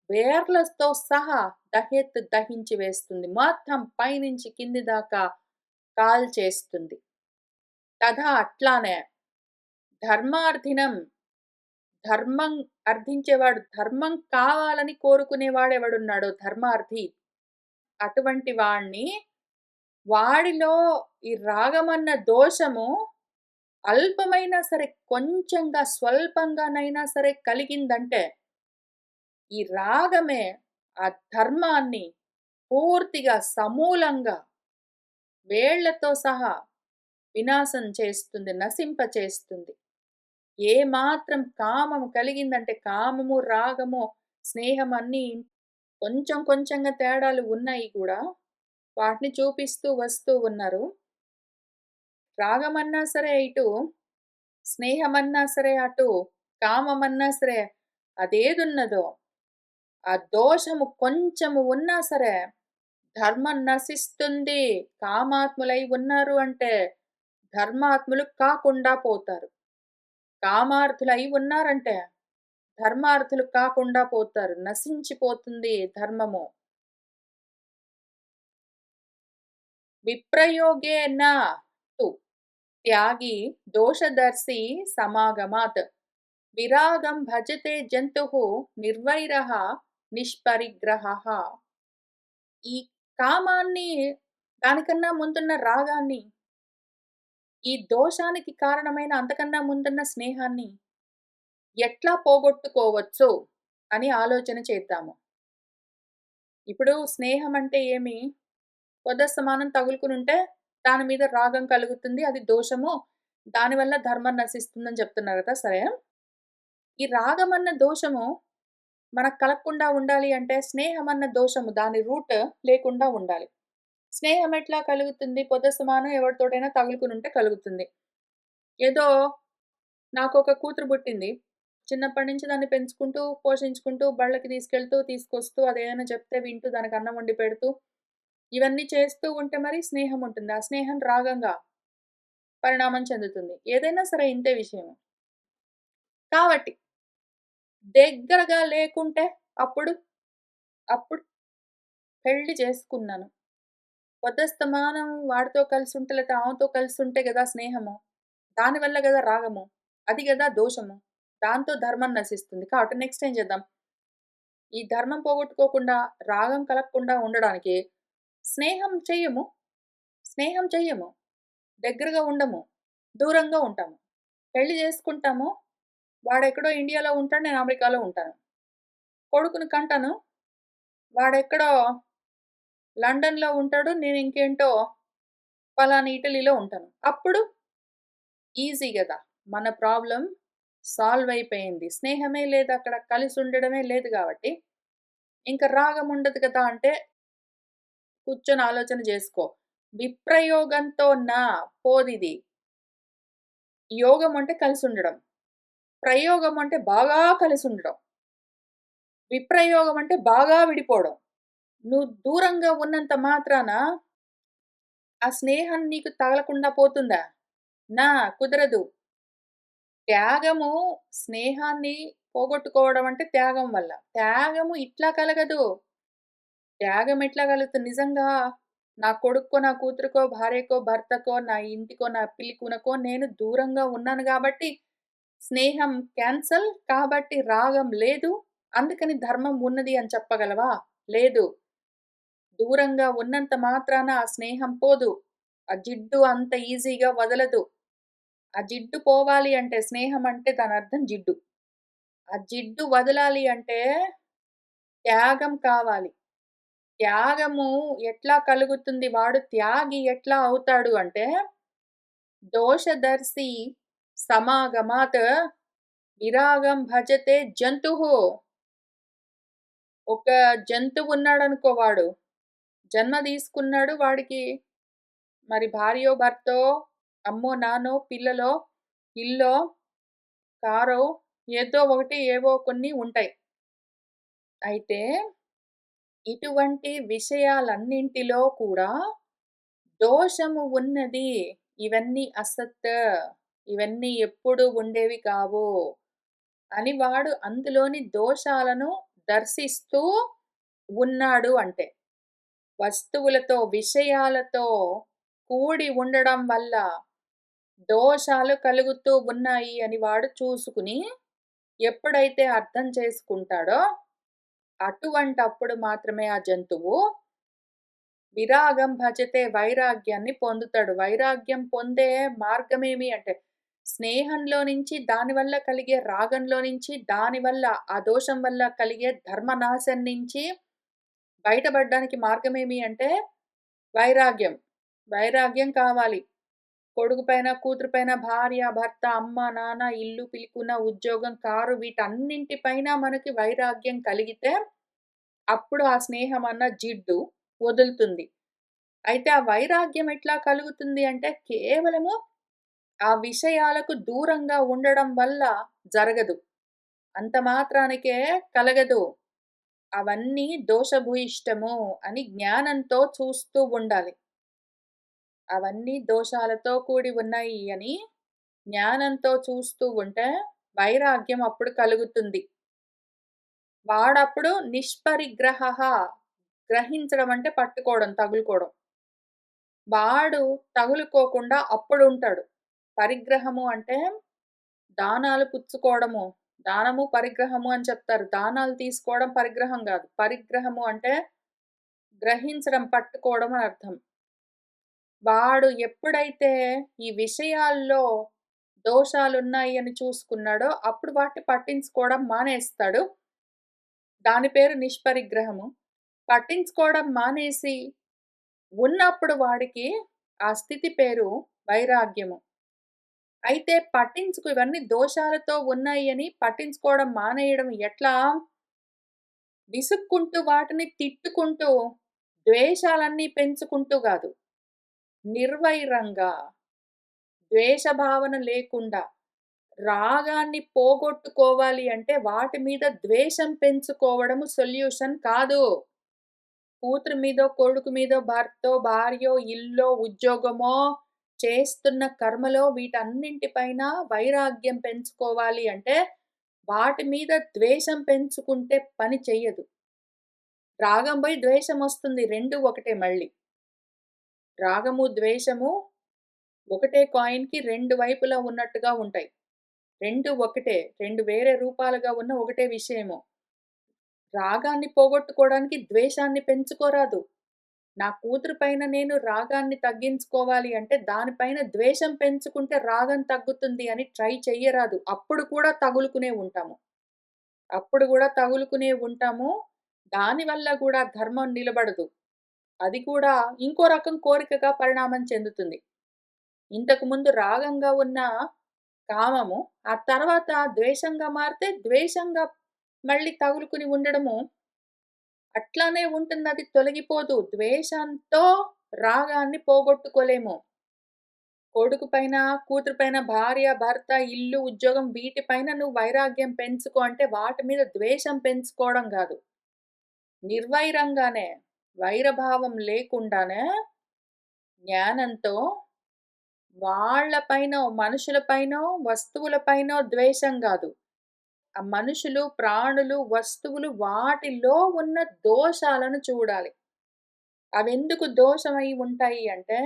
వేర్లతో సహా దహించి వేస్తుంది. మొత్తం పైనుంచి కింది దాకా కాల్చేస్తుంది. తథా అట్లానే ధర్మార్థినం. ధర్మం అర్థించేవాడు, ధర్మం కావాలని కోరుకునేవాడెవడున్నాడో ధర్మార్థి. అటువంటి వాడిని, వాడిలో ఈ రాగమన్న దోషము అల్పమైనా సరే, కొంచెంగా స్వల్పంగానైనా సరే కలిగిందంటే, ఈ రాగమే ఆ ధర్మాన్ని పూర్తిగా సమూలంగా వేళ్ళతో సహా వినాశం చేస్తుంది, నశింపచేస్తుంది. ఏ మాత్రం కామము కలిగిందంటే, కామము, రాగము, స్నేహం అన్నీ కొంచెం కొంచెంగా తేడాలు ఉన్నాయి కూడా, వాటిని చూపిస్తూ వస్తూ ఉన్నారు. రాగమన్నా సరే ఇటు, స్నేహమన్నా సరే అటు, కామమన్నా సరే అదేదున్నదో, ఆ దోషము కొంచెము ఉన్నా సరే ధర్మం నశిస్తుంది. కామాత్ములై ఉన్నారు అంటే ధర్మాత్ములు కాకుండా పోతారు. కామార్థులై ఉన్నారంటే ధర్మార్థులు కాకుండా పోతారు. నశించిపోతుంది ధర్మము. విప్రయోగేన తు త్యాగి దోషదర్శి సమాగమాత్ విరాగం భజతే జంతుః నిర్వైరః నిష్పరిగ్రహః. ఈ కామాన్ని, దానికన్నా ముందున్న రాగాన్ని, ఈ దోషానికి కారణమైన అంతకన్నా ముందున్న స్నేహాన్ని ఎట్లా పోగొట్టుకోవచ్చు అని ఆలోచన చేద్దాము. ఇప్పుడు స్నేహం అంటే ఏమి? పొద్దస్తమానం తగులుకునుంటే దాని మీద రాగం కలుగుతుంది. అది దోషము. దానివల్ల ధర్మం నశిస్తుందని చెప్తున్నారు కదా! సరే. ఈ రాగమన్న దోషము మనకు కలగకుండా ఉండాలి అంటే స్నేహమన్న దోషము దాని రూట్ లేకుండా ఉండాలి. స్నేహం ఎట్లా కలుగుతుంది? పొద్దస్తమానం ఎవరితోటైనా తగులుకునుంటే కలుగుతుంది. ఏదో నాకొక కూతురు పుట్టింది. చిన్నప్పటి నుంచి దాన్ని పెంచుకుంటూ, పోషించుకుంటూ, బళ్ళకి తీసుకెళ్తూ, తీసుకొస్తూ, అదేమైనా చెప్తే వింటూ, దానికి అన్నం వండి పెడుతూ, ఇవన్నీ చేస్తూ ఉంటే మరి స్నేహం ఉంటుంది. ఆ స్నేహం రాగంగా పరిణామం చెందుతుంది. ఏదైనా సరే ఇంతే విషయము. కాబట్టి దగ్గరగా లేకుంటే అప్పుడు, అప్పుడు పెళ్లి చేసుకున్నాను. పొద్దస్తమానం వాడితో కలిసుంటే లేతే ఆమెతో కలిసుంటే గదా స్నేహము. దానివల్ల గదా రాగము. అది గదా దోషము. దాంతో ధర్మం నశిస్తుంది. కాబట్టి నెక్స్ట్ ఏం చేద్దాం? ఈ ధర్మం పోగొట్టుకోకుండా, రాగం కలగకుండా ఉండడానికి స్నేహం చెయ్యము. స్నేహం చెయ్యము. దగ్గరగా ఉండము. దూరంగా ఉంటాము. పెళ్లి చేసుకుంటాము. వాడెక్కడో ఇండియాలో ఉంటాడు. నేను అమెరికాలో ఉంటాను. కొడుకుని కంటాను. వాడెక్కడో లండన్‌లో ఉంటాడు. నేను ఇంకేంటో పలానా ఇటలీలో ఉంటాను. అప్పుడు ఈజీ గదా! మన ప్రాబ్లమ్ సాల్వ్ అయిపోయింది. స్నేహమే లేదక్కడ. కలిసి ఉండడమే లేదు గాబట్టి, ఇంక రాగం ఉండదు కదా! అంటే కూర్చొని ఆలోచన జేసుకో. విప్రయోగంతో నా పోదిది. యోగం అంటే కలిసుండడం. ప్రయోగం అంటే బాగా కలిసుండడం. విప్రయోగం అంటే బాగా విడిపోవడం. నువ్వు దూరంగా ఉన్నంత మాత్రాన ఆ స్నేహం నీకు తగలకుండా పోతుందా? నా కుదరదు. త్యాగము స్నేహాన్ని పోగొట్టుకోవడం అంటే త్యాగం వల్ల. త్యాగము ఇట్లా కలగదు. త్యాగం ఎట్లా కలుగుతుంది? నిజంగా నా కొడుక్కో, నా కూతురికో, భార్యకో, భర్తకో, నా ఇంటికో, నా పిల్లికూనకో నేను దూరంగా ఉన్నాను గాబట్టి, స్నేహం క్యాన్సల్. కాబట్టి రాగం లేదు. అందుకని ధర్మం ఉన్నది అని చెప్పగలవా? లేదు. దూరంగా ఉన్నంత మాత్రాన ఆ స్నేహం పోదు. ఆ జిడ్డు అంత ఈజీగా వదలదు. ఆ జిడ్డు పోవాలి అంటే స్నేహం అంటే దానర్థం జిడ్డు. ఆ జిడ్డు వదలాలి అంటే త్యాగం కావాలి. త్యాగము ఎట్లా కలుగుతుంది? వాడు త్యాగి ఎట్లా అవుతాడు అంటే, దోషదర్శి సమాగమాత్ విరాగం భజతే జంతుః. ఒక జంతువున్నాడనుకో వాడు. జన్మ తీసుకున్నాడు. వాడికి మరి భార్యో, భర్తో, అమ్మో, నాన్నో, పిల్లలో, ఇల్లో, కారో ఏదో ఒకటి ఏవో కొన్ని ఉంటాయి. అయితే ఇటువంటి విషయాలన్నింటిలో కూడా దోషము ఉన్నది. ఇవన్నీ అసత్. ఇవన్నీ ఎప్పుడూ ఉండేవి కావు అని వాడు అందులోని దోషాలను దర్శిస్తూ ఉన్నాడు అంటే. వస్తువులతో, విషయాలతో కూడి ఉండడం వల్ల దోషాలు కలుగుతూ ఉన్నాయి అని వాడు చూసుకుని, ఎప్పుడైతే అర్థం చేసుకుంటాడో, అటువంటప్పుడు మాత్రమే ఆ జంతువు విరాగం భజతే వైరాగ్యాన్ని పొందుతాడు. వైరాగ్యం పొందే మార్గమేమి అంటే, స్నేహంలో నుంచి దానివల్ల కలిగే రాగంలో నుంచి, దానివల్ల ఆ దోషం వల్ల కలిగే ధర్మనాశం నుంచి బయటపడడానికి మార్గమేమి అంటే వైరాగ్యం. వైరాగ్యం కావాలి. కొడుకు పైన, కూతురు పైన, భార్య, భర్త, అమ్మ, నాన్న, ఇల్లు, పిలుపున, ఉద్యోగం, కారు వీటన్నింటి పైన మనకి వైరాగ్యం కలిగితే, అప్పుడు ఆ స్నేహం అన్న జిడ్డు వదులుతుంది. అయితే ఆ వైరాగ్యం ఎట్లా కలుగుతుంది అంటే కేవలము ఆ విషయాలకు దూరంగా ఉండడం వల్ల జరగదు. అంత మాత్రానికే కలగదు. అవన్నీ దోషభూయిష్టము అని జ్ఞానంతో చూస్తూ ఉండాలి. అవన్నీ దోషాలతో కూడి ఉన్నాయి అని జ్ఞానంతో చూస్తూ ఉంటే వైరాగ్యం అప్పుడు కలుగుతుంది. వాడప్పుడు నిష్పరిగ్రహః, గ్రహించడం అంటే పట్టుకోవడం, తగులుకోవడం. వాడు తగులుకోకుండా అప్పుడుంటాడు. పరిగ్రహము అంటే దానాలు పుచ్చుకోవడము. దానము, పరిగ్రహము అని చెప్తారు. దానాలు తీసుకోవడం పరిగ్రహం గాదు. పరిగ్రహము అంటే గ్రహించడం, పట్టుకోవడం అని అర్థం. వాడు ఎప్పుడైతే ఈ విషయాల్లో దోషాలున్నాయి అని చూసుకున్నాడో, అప్పుడు వాటిని పట్టించుకోవడం మానేస్తాడు. దాని పేరు నిష్పరిగ్రహము. పట్టించుకోవడం మానేసి ఉన్నప్పుడు వాడికి ఆ స్థితి పేరు వైరాగ్యము. అయితే ఇవన్నీ దోషాలతో ఉన్నాయి అని పట్టించుకోవడం మానేయడం ఎట్లా? విసుక్కుంటూ వాటిని తిట్టుకుంటూ, ద్వేషాలన్నీ పెంచుకుంటూ గాదు. నిర్వైరంగా, ద్వేష భావన లేకుండా, రాగాన్ని పోగొట్టుకోవాలి అంటే వాటి మీద ద్వేషం పెంచుకోవడము సొల్యూషన్ కాదు. కూతురు మీదో, కొడుకు మీదో, భర్తో, భార్యో, ఇల్లో, ఉద్యోగమో, చేస్తున్న కర్మలో వీటన్నింటి పైన వైరాగ్యం పెంచుకోవాలి అంటే, వాటి మీద ద్వేషం పెంచుకుంటే పని చెయ్యదు. రాగం పోయి ద్వేషమొస్తుంది. 2 ఒకటే మళ్ళీ. రాగము, ద్వేషము ఒకటే కాయిన్‌కి 2 వైపులా ఉన్నట్టుగా ఉంటాయి. 2 ఒకటే. 2 వేరే రూపాలుగా ఉన్న ఒకటే విషయము. రాగాన్ని పోగొట్టుకోవడానికి ద్వేషాన్ని పెంచుకోరాదు. నా కూతురు పైన నేను రాగాన్ని తగ్గించుకోవాలి అంటే, దానిపైన ద్వేషం పెంచుకుంటే రాగం తగ్గుతుంది అని ట్రై చెయ్యరాదు. అప్పుడు కూడా తగులుకునే ఉంటాము. అప్పుడు గూడా తగులుకునే ఉంటాము. దానివల్ల గూడా ధర్మం నిలబడదు. అది కూడా ఇంకో రకం కోరికగా పరిణామం చెందుతుంది. ఇంతకు ముందు రాగంగా ఉన్న కామము, ఆ తర్వాత ద్వేషంగా మారితే ద్వేషంగా మళ్ళీ తగులుకుని ఉండడము అట్లానే ఉంటుందది తొలగిపోదు. ద్వేషంతో రాగాన్ని పోగొట్టుకోలేము. కొడుకు పైన, కూతురు పైన, భార్య, భర్త, ఇల్లు, ఉద్యోగం వీటిపైన నువ్వు వైరాగ్యం పెంచుకో అంటే వాటి మీద ద్వేషం పెంచుకోవడం గాదు. నిర్వైరంగానే, వైరభావం లేకుండానే జ్ఞానంతో వాళ్ళ పైనో, మనుషుల పైనో, వస్తువుల పైనో ద్వేషం గాదు. ఆ మనుషులు, ప్రాణులు, వస్తువులు వాటిలో ఉన్న దోషాలను చూడాలి. అవెందుకు దోషమై ఉంటాయి అంటే,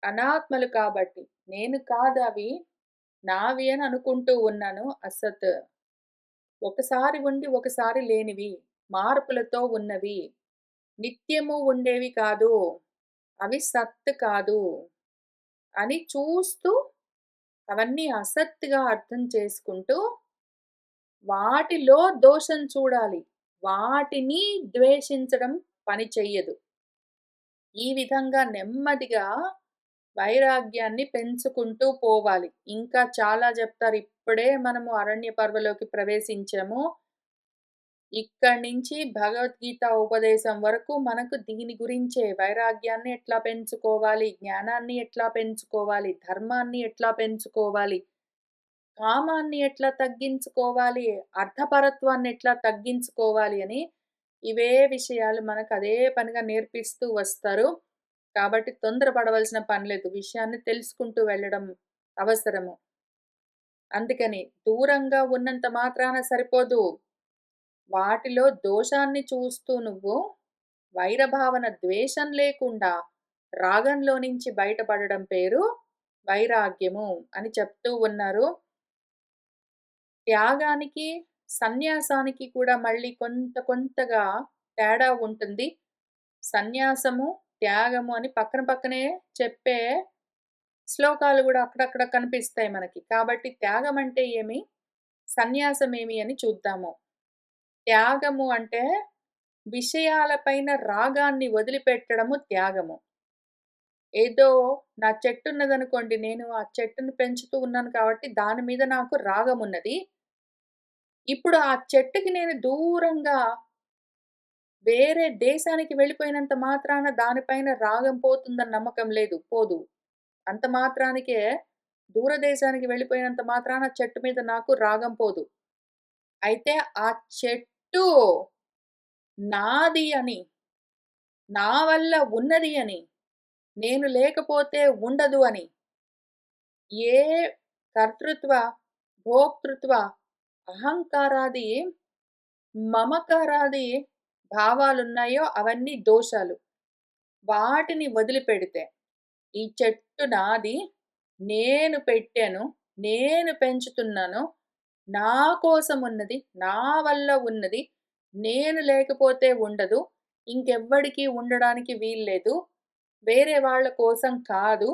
అనాత్మలు కాబట్టి. నేను కాదవి, నావి అని అనుకుంటూ ఉన్నాను. అసత్. ఒకసారి ఉండి, ఒకసారి లేనివి. మార్పులతో ఉన్నవి. నిత్యము ఉండేవి కాదు. అవి సత్ కాదు. అని చూస్తూ, అవన్నీ అసత్తుగా అర్థం చేసుకుంటూ, వాటిలో దోషం చూడాలి. వాటిని ద్వేషించడం పని చెయ్యదు. ఈ విధంగా నెమ్మదిగా వైరాగ్యాన్ని పెంచుకుంటూ పోవాలి. ఇంకా చాలా జెప్తారు. ఇప్పుడే మనము అరణ్య పర్వలోకి ప్రవేశించాము. ఇక్కడి నుంచి భగవద్గీత ఉపదేశం వరకు మనకు దీని గురించే వైరాగ్యాన్ని ఎట్లా పెంచుకోవాలి, జ్ఞానాన్ని ఎట్లా పెంచుకోవాలి, ధర్మాన్ని ఎట్లా పెంచుకోవాలి, కామాన్ని ఎట్లా తగ్గించుకోవాలి, అర్థపరత్వాన్ని ఎట్లా తగ్గించుకోవాలి అని ఇవే విషయాలు మనకు అదే పనిగా నేర్పిస్తూ వస్తారు. కాబట్టి తొందరపడవలసిన పని లేదు. విషయాన్ని తెలుసుకుంటూ వెళ్ళడం అవసరము. అందుకని దూరంగా ఉన్నంత మాత్రాన సరిపోదు. వాటిలో దోషాన్ని చూస్తూ నువ్వు వైరభావన, ద్వేషం లేకుండా రాగంలో నుంచి బయటపడడం పేరు వైరాగ్యము అని చెప్తూ ఉన్నారు. త్యాగానికి, సన్యాసానికి కూడా మళ్ళీ కొంతగా తేడా ఉంటుంది. సన్యాసము, త్యాగము అని పక్కన పక్కనే చెప్పే శ్లోకాలు గూడా అక్కడక్కడ కనిపిస్తాయి మనకి. కాబట్టి త్యాగం అంటే ఏమి? సన్యాసం ఏమి అని చూద్దాము. త్యాగము అంటే విషయాలపైన రాగాన్ని వదిలిపెట్టడము త్యాగము. ఏదో నా చెట్టున్నదనుకోండి, నేను ఆ చెట్టుని పెంచుతూ ఉన్నాను కాబట్టి దాని మీద నాకు రాగమున్నది. ఇప్పుడు ఆ చెట్టుకి నేను దూరంగా వేరే దేశానికి వెళ్ళిపోయినంత మాత్రాన దానిపైన రాగం పోతుందని నమ్మకం లేదు. పోదు. అంత మాత్రానికే దూరదేశానికి వెళ్ళిపోయినంత మాత్రాన చెట్టు మీద నాకు రాగం పోదు. అయితే ఆ చెట్టు నాది అని, నా వల్ల ఉన్నది అని, నేను లేకపోతే ఉండదు అని, ఏ కర్తృత్వ, భోక్తృత్వ, అహంకారాది, మమకారాది భావాలున్నాయో అవన్నీ దోషాలు. వాటిని వదిలిపెడితే, ఈ చెట్టు నాది, నేను పెట్టాను, నేను పెంచుతున్నాను, నా కోసం ఉన్నది, నా వల్ల ఉన్నది, నేను లేకపోతే ఉండదు, ఇంకెవ్వడికి ఉండడానికి వీల్లేదు, వేరే వాళ్ళ కోసం కాదు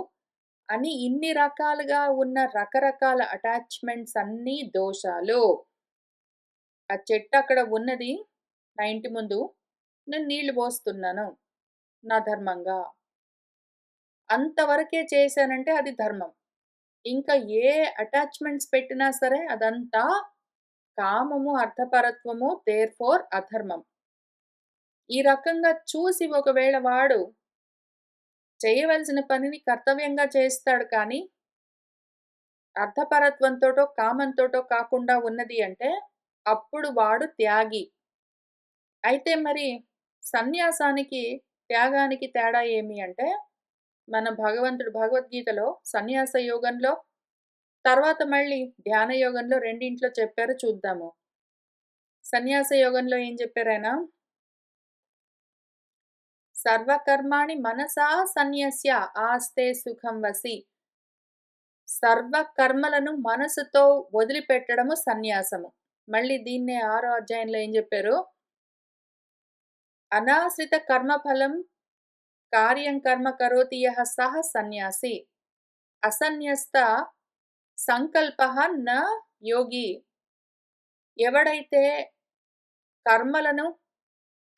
అని ఇన్ని రకాలుగా ఉన్న రకరకాల అటాచ్‌మెంట్స్ అన్నీ దోషాలు. ఆ చెట్టు అక్కడ ఉన్నది నా ఇంటి ముందు. నేను నీళ్లు పోస్తున్నాను నా ధర్మంగా. అంతవరకే చేశానంటే అది ధర్మం. ఇంకా ఏ అటాచ్‌మెంట్స్ పెట్టినా సరే అదంతా కామము, అర్థపరత్వము దేర్‌ఫోర్ అధర్మం. ఈ రకంగా చూసి ఒకవేళ వాడు చేయవలసిన పనిని కర్తవ్యంగా చేస్తాడు కానీ, అర్థపరత్వంతోటో, కామంతోటో కాకుండా ఉన్నది అంటే, అప్పుడు వాడు త్యాగి. అయితే మరి సన్యాసానికి, త్యాగానికి తేడా ఏమి అంటే, మన భగవంతుడు భగవద్గీతలో సన్యాస యోగంలో, తర్వాత మళ్ళీ ధ్యాన యోగంలో రెండింట్లో చెప్పారు చూద్దాము. సన్యాస యోగంలో ఏం చెప్పారాయన? సర్వకర్మాణి మనసా సన్యస్య ఆస్తే సుఖం వసి. సర్వ కర్మలను మనసుతో వదిలిపెట్టడము సన్యాసము. మళ్ళీ దీన్నే 6 అధ్యాయంలో ఏం చెప్పారు? అనాశ్రిత కర్మఫలం కార్యం కర్మ కరోతి యః సః సన్యాసి. అసన్యస్త సంకల్పః న యోగి. ఎవడైతే కర్మలను,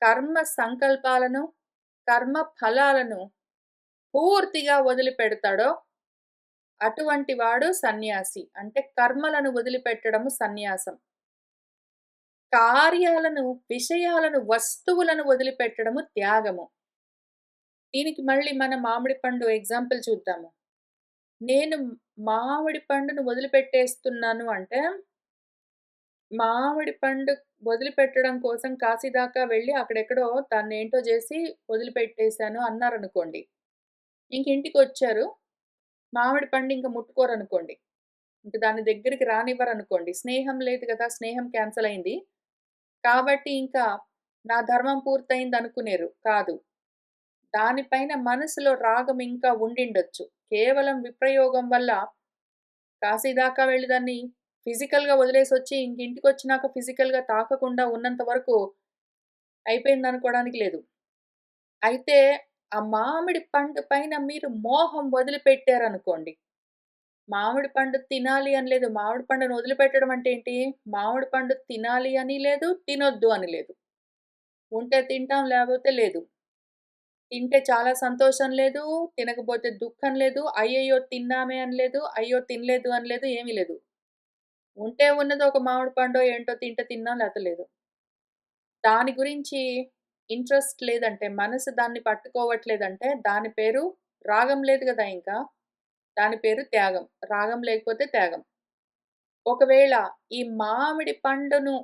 కర్మ సంకల్పాలను, కర్మ ఫలాలను పూర్తిగా వదిలిపెడతాడో అటువంటి వాడు సన్యాసి. అంటే కర్మలను వదిలిపెట్టడము సన్యాసం. కార్యాలను, విషయాలను, వస్తువులను వదిలిపెట్టడము త్యాగము. దీనికి మళ్ళీ మన మామిడి పండు ఎగ్జాంపుల్ చూద్దాము. నేను మామిడి పండును వదిలిపెట్టేస్తున్నాను అంటే, మామిడి పండు వదిలిపెట్టడం కోసం కాశీ దాకా వెళ్ళి అక్కడెక్కడో దాన్నేంటో జేసి వదిలిపెట్టేశాను అన్నారనుకోండి. ఇంక ఇంటికొచ్చారు. మామిడి పండు ఇంక ముట్టుకోరనుకోండి. ఇంక దాని దగ్గరికి రానివ్వరనుకోండి. స్నేహం లేదు గదా! స్నేహం క్యాన్సెల్ అయింది. కాబట్టి ఇంకా నా ధర్మం పూర్తయిందనుకునేరు. కాదు. దానిపైన మనసులో రాగం ఇంకా ఉండిండొచ్చు. కేవలం విప్రయోగం వల్ల కాశీ దాకా వెళ్లి దాన్ని ఫిజికల్‌గా వదిలేసొచ్చి ఇంక ఇంటికొచ్చినాక ఫిజికల్‌గా తాకకుండా ఉన్నంత వరకు అయిపోయిందనుకోవడానికి లేదు. అయితే ఆ మామిడి పండు పైన మీరు మోహం వదిలిపెట్టారనుకోండి. మామిడి పండు తినాలి అని లేదు. మామిడి పండును వదిలిపెట్టడం అంటే ఏంటి? మామిడి పండు తినాలి అని లేదు, తినొద్దు అని లేదు. ఉంటే తింటాం లేకపోతే లేదు. తింటే చాలా సంతోషం లేదు, తినకపోతే దుఃఖం లేదు, అయ్యయ్యో! తిన్నామే అని లేదు, అయ్యో! తినలేదు అని లేదు, ఏమీ లేదు. ఉంటే ఉన్నది ఒక మామిడి పండో ఏంటో తింటే తిన్నాం లేతే లేదు. దాని గురించి ఇంట్రెస్ట్ లేదంటే, మనసు దాన్ని పట్టుకోవట్లేదంటే దాని పేరు రాగం లేదు గదా! ఇంకా. దాని పేరు త్యాగం. రాగం లేకపోతే త్యాగం. ఒకవేళ ఈ మామిడి పండును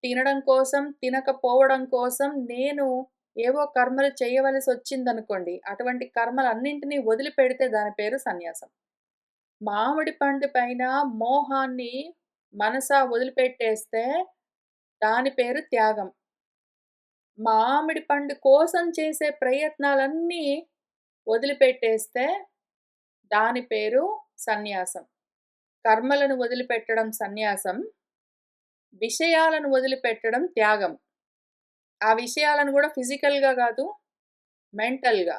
తినడం కోసం, తినకపోవడం కోసం నేను ఏవో కర్మలు చేయవలసొచ్చిందనుకోండి. అటువంటి కర్మలన్నింటిని వదిలిపెడితే దాని పేరు సన్యాసం. మామిడి పండు పైన మోహాన్ని మనసా వదిలిపెట్టేస్తే దాని పేరు త్యాగం. మామిడి పండు కోసం చేసే ప్రయత్నాలన్నీ వదిలిపెట్టేస్తే దాని పేరు సన్యాసం. కర్మలను వదిలిపెట్టడం సన్యాసం. విషయాలను వదిలిపెట్టడం త్యాగం. ఆ విషయాలను గూడా ఫిజికల్‌గా గాదు, మెంటల్‌గా,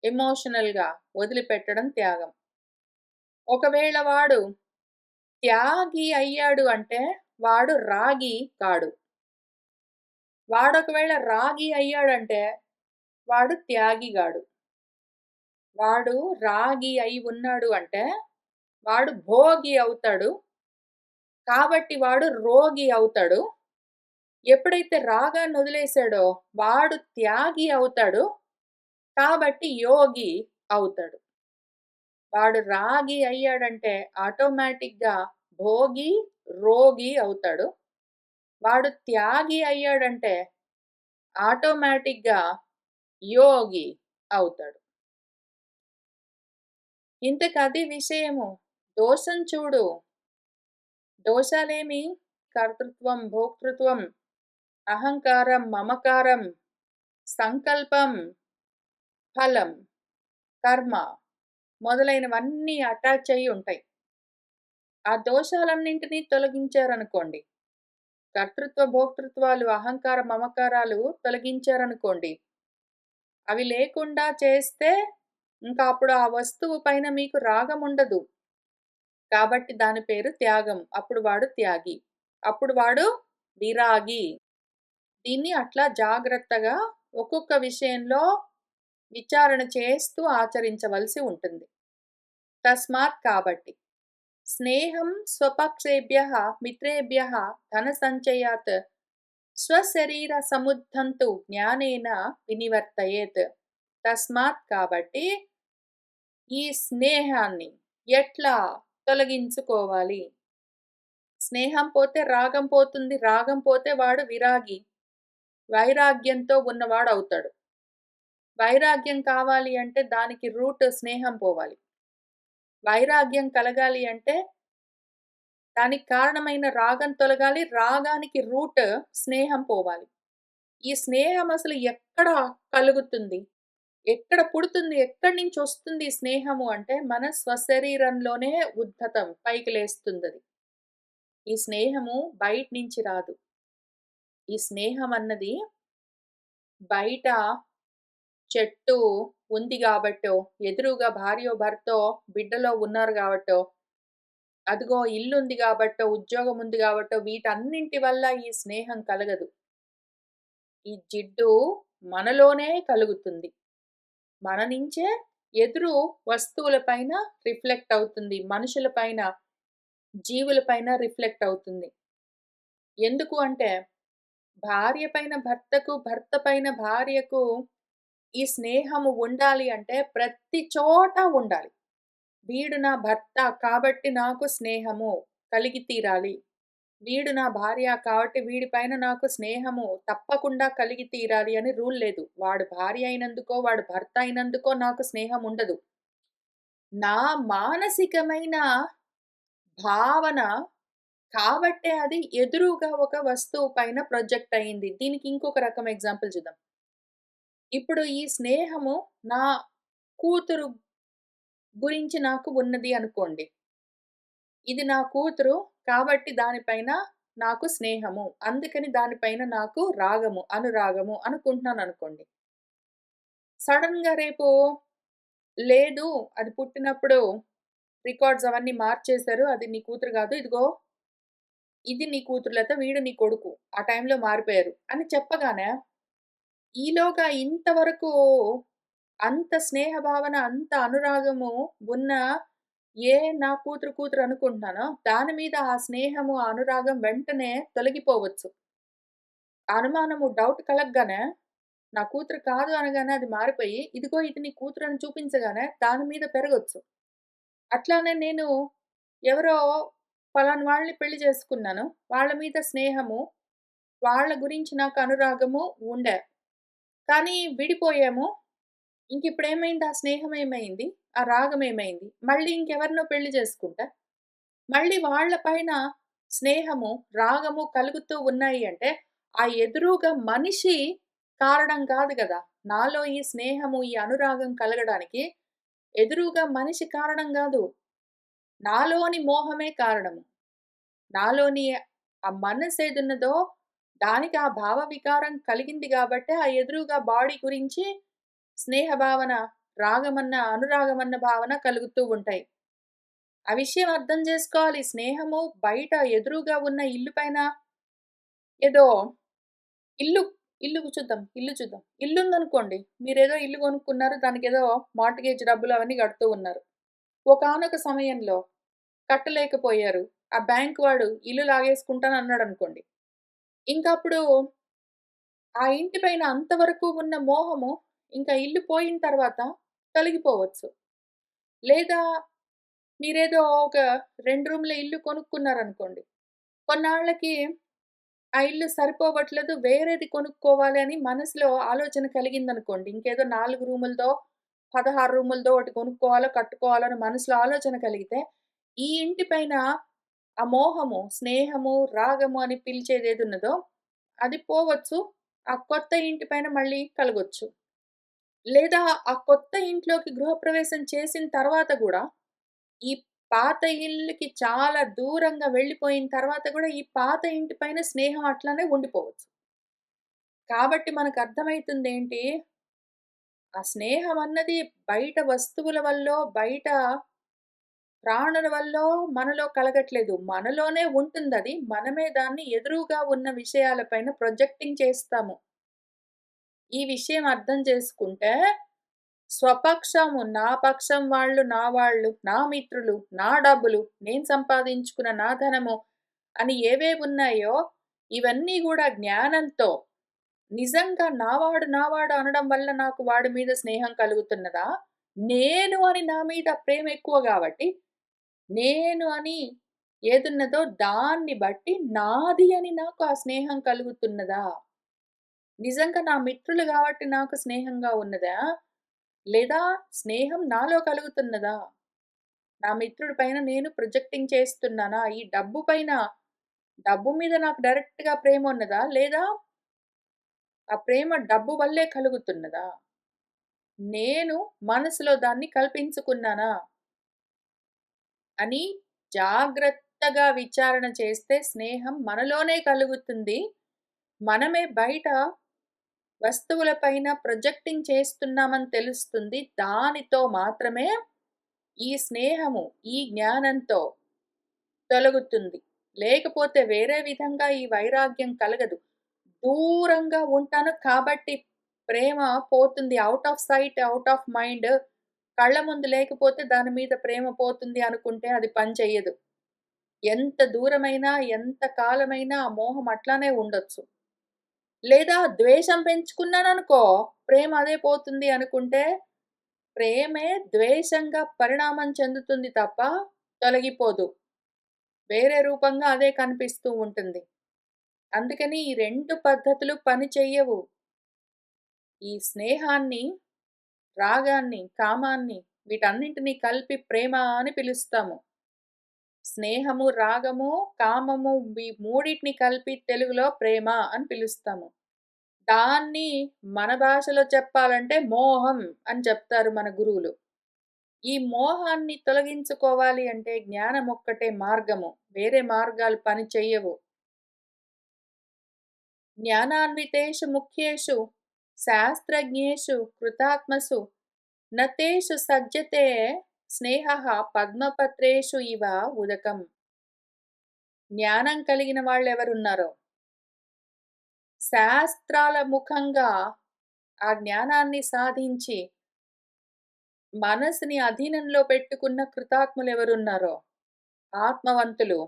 ఎమోషనల్‌గా వదిలిపెట్టడం త్యాగం. ఒకవేళ వాడు త్యాగి అయ్యాడు అంటే వాడు రాగి కాడు. వాడొకవేళ రాగి అయ్యాడంటే వాడు త్యాగి గాడు. వాడు రాగి అయి ఉన్నాడు అంటే వాడు భోగి అవుతాడు. కాబట్టి వాడు రోగి అవుతాడు. ఎప్పుడైతే రాగాన్ని వదిలేసాడో వాడు త్యాగి అవుతాడు. కాబట్టి యోగి అవుతాడు. వాడు రాగి అయ్యాడంటే ఆటోమేటిక్‌గా భోగి, రోగి అవుతాడు. వాడు త్యాగి అయ్యాడంటే ఆటోమేటిక్‌గా యోగి అవుతాడు. ఇంతకది విషయము. దోషం చూడు. దోషాలేమి? కర్తృత్వం, భోక్తృత్వం, అహంకారం, మమకారం, సంకల్పం, ఫలం, కర్మ మొదలైనవన్నీ అటాచ్ అయ్యి ఉంటాయి. ఆ దోషాలన్నింటినీ తొలగించారనుకోండి. కర్తృత్వ, భోక్తృత్వాలు, అహంకార, మమకారాలు తొలగించారనుకోండి. అవి లేకుండా చేస్తే ఇంకా అప్పుడు ఆ వస్తువు పైన మీకు రాగముండదు. కాబట్టి దాని పేరు త్యాగం. అప్పుడు వాడు త్యాగి. అప్పుడు వాడు విరాగి. దీన్ని అట్లా జాగ్రత్తగా ఒక్కొక్క విషయంలో విచారణ చేస్తూ ఆచరించవలసి ఉంటుంది. తస్మాత్ కాబట్టి స్నేహం స్వపక్షేభ్యః మిత్రేభ్యః ధనసంచయాత్ స్వశరీర సముద్ధంతు జ్ఞానేన వినివర్తయేత్. తస్మాత్ కాబట్టి ఈ స్నేహాన్ని ఎట్లా తొలగించుకోవాలి? స్నేహం పోతే రాగం పోతుంది. రాగం పోతే వాడు విరాగి. వైరాగ్యంతో ఉన్నవాడవుతాడు. వైరాగ్యం కావాలి అంటే దానికి రూట్ స్నేహం పోవాలి. వైరాగ్యం కలగాలి అంటే దానికి కారణమైన రాగం తొలగాలి. రాగానికి రూట్ స్నేహం పోవాలి. ఈ స్నేహం అసలు ఎక్కడ కలుగుతుంది? ఎక్కడ పుడుతుంది? ఎక్కడి నుంచి వస్తుంది ఈ స్నేహము అంటే మన స్వశరీరంలోనే ఉద్ధతం పైకి లేస్తుందది. ఈ స్నేహము బయట నుంచి రాదు. ఈ స్నేహం అన్నది బయట చెట్టు ఉంది గాబట్టో, ఎదురుగా భార్యో, భర్తో, బిడ్డలో ఉన్నారు గాబట్టో, అదిగో ఇల్లుంది గాబట్టో, ఉద్యోగం ఉంది గాబట్టో, వీటన్నింటి వల్ల ఈ స్నేహం కలగదు. ఈ జిడ్డు మనలోనే కలుగుతుంది. మన నించే ఎదురు వస్తువుల పైన రిఫ్లెక్ట్ అవుతుంది. మనుషుల పైన, జీవుల పైన రిఫ్లెక్ట్ అవుతుంది. ఎందుకు అంటే, భార్య పైన భర్తకు, భర్త పైన భార్యకు ఈ స్నేహము ఉండాలి అంటే ప్రతి చోట ఉండాలి. వీడు నా భర్త కాబట్టి నాకు స్నేహము కలిగి తీరాలి. వీడు నా భార్య కాబట్టి వీడి పైన నాకు స్నేహము తప్పకుండా కలిగి తీరాలి అని రూల్ లేదు. వాడు భార్య అయినందుకో, వాడు భర్త అయినందుకో నాకు స్నేహం ఉండదు. నా మానసికమైన భావన కాబట్టే అది ఎదురుగా ఒక వస్తువు పైన ప్రొజెక్ట్ అయింది. దీనికి ఇంకొక రకం ఎగ్జాంపుల్ చూద్దాం. ఇప్పుడు ఈ స్నేహము నా కూతురు గురించి నాకు ఉన్నది అనుకోండి. ఇది నా కూతురు కాబట్టి దానిపైన నాకు స్నేహము. అందుకని దానిపైన నాకు రాగము, అనురాగము అనుకుంటున్నాననుకోండి. సడెన్‌గా రేపు లేదు అది పుట్టినప్పుడు రికార్డ్స్ అవన్నీ మార్చేశారు. అది నీ కూతురు గాదు. ఇదిగో ఇది నీ కూతురు లేతే వీడు నీ కొడుకు. ఆ టైంలో మారిపోయారు అని చెప్పగానే ఈలోగా ఇంతవరకు అంత స్నేహ భావన, అంత అనురాగము ఉన్న నా కూతురు కూతురు అనుకుంటున్నానో, దాని మీద ఆ స్నేహము, ఆ అనురాగం వెంటనే తొలగిపోవచ్చు. అనుమానము, డౌట్ కలగగానే, నా కూతురు కాదు అనగానే అది మారిపోయి, ఇదిగో ఇది నీ కూతురు అని చూపించగానే దాని మీద పెరగొచ్చు. అట్లానే నేను ఎవరో పలానా వాళ్ళని పెళ్లి చేసుకున్నాను. వాళ్ళ మీద స్నేహము, వాళ్ళ గురించి నాకు అనురాగము ఉండే. కానీ విడిపోయాము. ఇంకిప్పుడేమైంది? ఆ స్నేహం ఏమైంది? ఆ రాగం ఏమైంది? మళ్ళీ ఇంకెవరినో పెళ్లి చేసుకుంటా. మళ్ళీ వాళ్ళ పైన స్నేహము, రాగము కలుగుతూ ఉన్నాయి అంటే, ఆ ఎదురుగా మనిషి కారణం కాదు గదా! నాలో ఈ స్నేహము, ఈ అనురాగం కలగడానికి ఎదురుగా మనిషి కారణం గాదు. నాలోని మోహమే కారణము. నాలోని ఆ మనసేదున్నదో దానికి ఆ భావ వికారం కలిగింది గాబట్టే ఆ ఎదురుగా బాడీ గురించి స్నేహ భావన, రాగమన్న, అనురాగమన్న భావన కలుగుతూ ఉంటాయి. ఆ విషయం అర్థం జేసుకోవాలి. స్నేహము బయట ఎదురుగా ఉన్న ఇల్లు పైన ఏదో ఇల్లు ఇల్లు చూద్దాం. ఇల్లుందనుకోండి. మీరేదో ఇల్లు కొనుక్కున్నారు. దానికేదో మార్ట్‌గేజ్ డబ్బులు అవన్నీ కడుతూ ఉన్నారు. ఒకానొక సమయంలో కట్టలేకపోయారు. ఆ బ్యాంక్ వాడు ఇల్లు లాగేసుకుంటానన్నాడనుకోండి. ఇంకప్పుడు ఆ ఇంటి పైన అంతవరకు ఉన్న మోహము ఇంకా ఇల్లు పోయిన తర్వాత తొలగిపోవచ్చు. లేదా మీరేదో ఒక 2 రూముల ఇల్లు కొనుక్కున్నారనుకోండి. కొన్నాళ్ళకి ఆ ఇల్లు సరిపోవట్లేదు. వేరేది కొనుక్కోవాలి అని మనసులో ఆలోచన కలిగిందనుకోండి. ఇంకేదో 4 రూములదో, 16 రూములదో ఒకటి కొనుక్కోవాలో, కట్టుకోవాలో అని మనసులో ఆలోచన కలిగితే, ఈ ఇంటి పైన ఆ మోహము, స్నేహము, రాగము అని పిలిచేదేదున్నదో అది పోవచ్చు. ఆ కొత్త ఇంటి పైన మళ్ళీ కలగొచ్చు. లేదా ఆ కొత్త ఇంట్లోకి గృహప్రవేశం చేసిన తర్వాత గూడా, ఈ పాత ఇల్లుకి చాలా దూరంగా వెళ్ళిపోయిన తర్వాత గూడా, ఈ పాత ఇంటి పైన స్నేహం అట్లనే ఉండిపోవచ్చు. కాబట్టి మనకర్థమైతుందేంటి, ఆ స్నేహం అన్నది బయట వస్తువుల వల్లో, బయట ప్రాణుల వల్లో మనలో కలగట్లేదు. మనలోనే ఉంటుందది. మనమే దాన్ని ఎదురుగా ఉన్న విషయాల పైన ప్రొజెక్టింగ్ చేస్తాము. ఈ విషయం అర్థం చేసుకుంటే, స్వపక్షము, నా పక్షం వాళ్ళు, నా వాళ్ళు, నా మిత్రులు, నా డబ్బులు, నేను సంపాదించుకున్న నా ధనము అని ఏవేవున్నాయో, ఇవన్నీ గూడా జ్ఞానంతో నిజంగా నావాడు, నావాడు అనడం వల్ల నాకు వాడి మీద స్నేహం కలుగుతున్నదా? నేను అని నా మీద ప్రేమ ఎక్కువ గాబట్టి, నేను అని ఏదున్నదో దాన్ని బట్టి నాది అని నాకు ఆ స్నేహం కలుగుతున్నదా? నిజంగా నా మిత్రులు గాబట్టి నాకు స్నేహంగా ఉన్నదా? లేదా స్నేహం నాలో కలుగుతున్నదా? నా మిత్రుడి పైన నేను ప్రొజెక్టింగ్ చేస్తున్నానా? ఈ డబ్బు పైన డబ్బు మీద నాకు డైరెక్ట్‌గా ప్రేమున్నదా? లేదా ఆ ప్రేమ డబ్బు వల్లే కలుగుతున్నదా? నేను మనసులో దాన్ని కల్పించుకున్నానా? అని జాగ్రత్తగా విచారణ చేస్తే స్నేహం మనలోనే కలుగుతుంది. మనమే బయట వస్తువుల పైన ప్రొజెక్టింగ్ చేస్తున్నామని తెలుస్తుంది. దానితో మాత్రమే ఈ స్నేహము, ఈ జ్ఞానంతో తొలగుతుంది. లేకపోతే వేరే విధంగా ఈ వైరాగ్యం కలగదు. దూరంగా ఉంటాను కాబట్టి ప్రేమ పోతుంది. Out of sight, out of mind. కళ్ళ ముందు లేకపోతే దాని మీద ప్రేమ పోతుంది అనుకుంటే అది పని చెయ్యదు. ఎంత దూరమైనా, ఎంత కాలమైనా ఆ మోహం అట్లానే ఉండొచ్చు. లేదా ద్వేషం పెంచుకున్నాననుకో, ప్రేమ అదే పోతుంది అనుకుంటే, ప్రేమే ద్వేషంగా పరిణామం చెందుతుంది తప్ప తొలగిపోదు. వేరే రూపంగా అదే కనిపిస్తూ ఉంటుంది. అందుకని ఈ 2 పద్ధతులు పని చెయ్యవు. ఈ స్నేహాన్ని, రాగాన్ని, కామాన్ని వీటన్నింటిని కలిపి ప్రేమ అని పిలుస్తాము. స్నేహము, రాగము, కామము ఈ మూడిటిని కలిపి తెలుగులో ప్రేమ అని పిలుస్తాము. దాన్ని మన భాషలో చెప్పాలంటే మోహం అని చెప్తారు మన గురువులు. ఈ మోహాన్ని తొలగించుకోవాలి అంటే జ్ఞానం ఒక్కటే మార్గము. వేరే మార్గాలు పని చెయ్యవు. జ్ఞానాన్వితేషు ముఖ్యేషు శాస్త్రజ్ఞేషు కృతాత్మసు నతేషు సజ్జతే స్నేహః పద్మపత్రేషు ఇవ ఉదకం. జ్ఞానం కలిగిన వాళ్ళెవరున్నారో, శాస్త్రాల ముఖంగా ఆ జ్ఞానాన్ని సాధించి మనసుని అధీనంలో పెట్టుకున్న కృతాత్ములెవరున్నారో, ఆత్మవంతులు,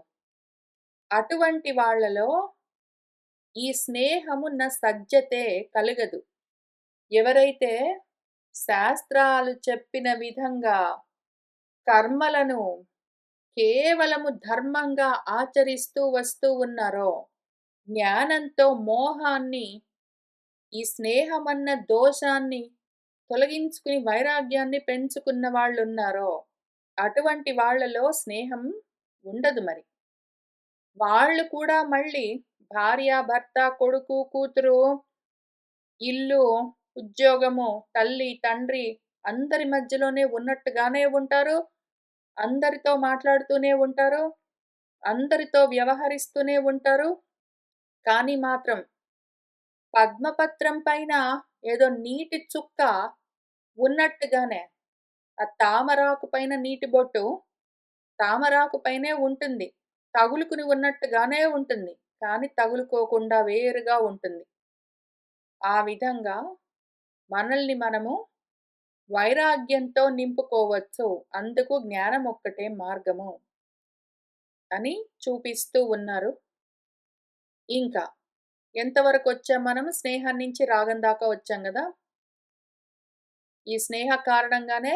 అటువంటి వాళ్ళలో ఈ స్నేహము సజ్జతే కలగదు. ఎవరైతే శాస్త్రాలు చెప్పిన విధంగా కర్మలను కేవలము ధర్మంగా ఆచరిస్తూ వస్తూ ఉన్నారో, జ్ఞానంతో మోహాన్ని, ఈ స్నేహమన్న దోషాన్ని తొలగించుకుని వైరాగ్యాన్ని పెంచుకున్న వాళ్ళున్నారో, అటువంటి వాళ్ళలో స్నేహం ఉండదు మరి. వాళ్ళు కూడా మళ్ళీ భార్య, భర్త, కొడుకు, కూతురు, ఇల్లు, ఉద్యోగము, తల్లి, తండ్రి అందరి మధ్యలోనే ఉన్నట్టుగానే ఉంటారు. అందరితో మాట్లాడుతూనే ఉంటారు. అందరితో వ్యవహరిస్తూనే ఉంటారు. కానీ మాత్రం పద్మపత్రం పైన ఏదో నీటి చుక్క ఉన్నట్టుగానే, ఆ తామరాకు పైన నీటి బొట్టు తామరాకు పైనే ఉంటుంది. తగులుకుని ఉన్నట్టుగానే ఉంటుంది. కానీ తగులుకోకుండా వేరుగా ఉంటుంది. ఆ విధంగా మనల్ని మనము వైరాగ్యంతో నింపుకోవచ్చు. అందుకు జ్ఞానం ఒక్కటే మార్గము అని చూపిస్తూ ఉన్నారు. ఇంకా ఎంతవరకొచ్చాం మనము? స్నేహం నుంచి రాగం దాకా వచ్చాం గదా! ఈ స్నేహ కారణంగానే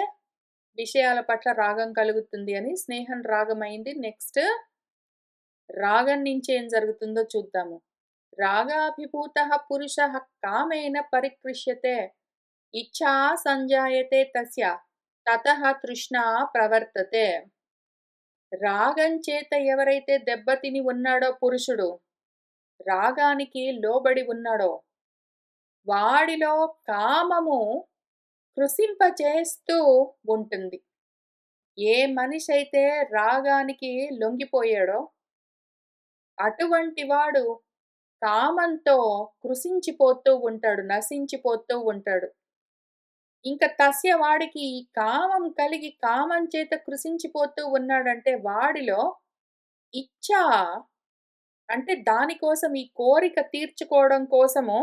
విషయాల పట్ల రాగం కలుగుతుంది అని స్నేహం రాగమైంది. నెక్స్ట్ రాగం నుంచి ఏం జరుగుతుందో చూద్దాము. రాగాభిభూతః పురుషః కామేన పరికృష్యతే ఇచ్ఛా సంజాయతే తస్య తతః తృష్ణా ప్రవర్తతే. రాగం చేత ఎవరైతే దెబ్బతిని ఉన్నాడో పురుషుడు, రాగానికి లోబడి ఉన్నాడో, వాడిలో కామము కృశింపచేస్తూ ఉంటుంది. ఏ మనిషైతే రాగానికి లొంగిపోయాడో, అటువంటి వాడు కామంతో కృశించిపోతూ ఉంటాడు, నశించిపోతూ ఉంటాడు. ఇంక తస్య వాడికి ఈ కామం కలిగి కామం చేత కృశించిపోతూ ఉన్నాడంటే వాడిలో ఇచ్ఛ అంటే దానికోసం ఈ కోరిక తీర్చుకోవడం కోసము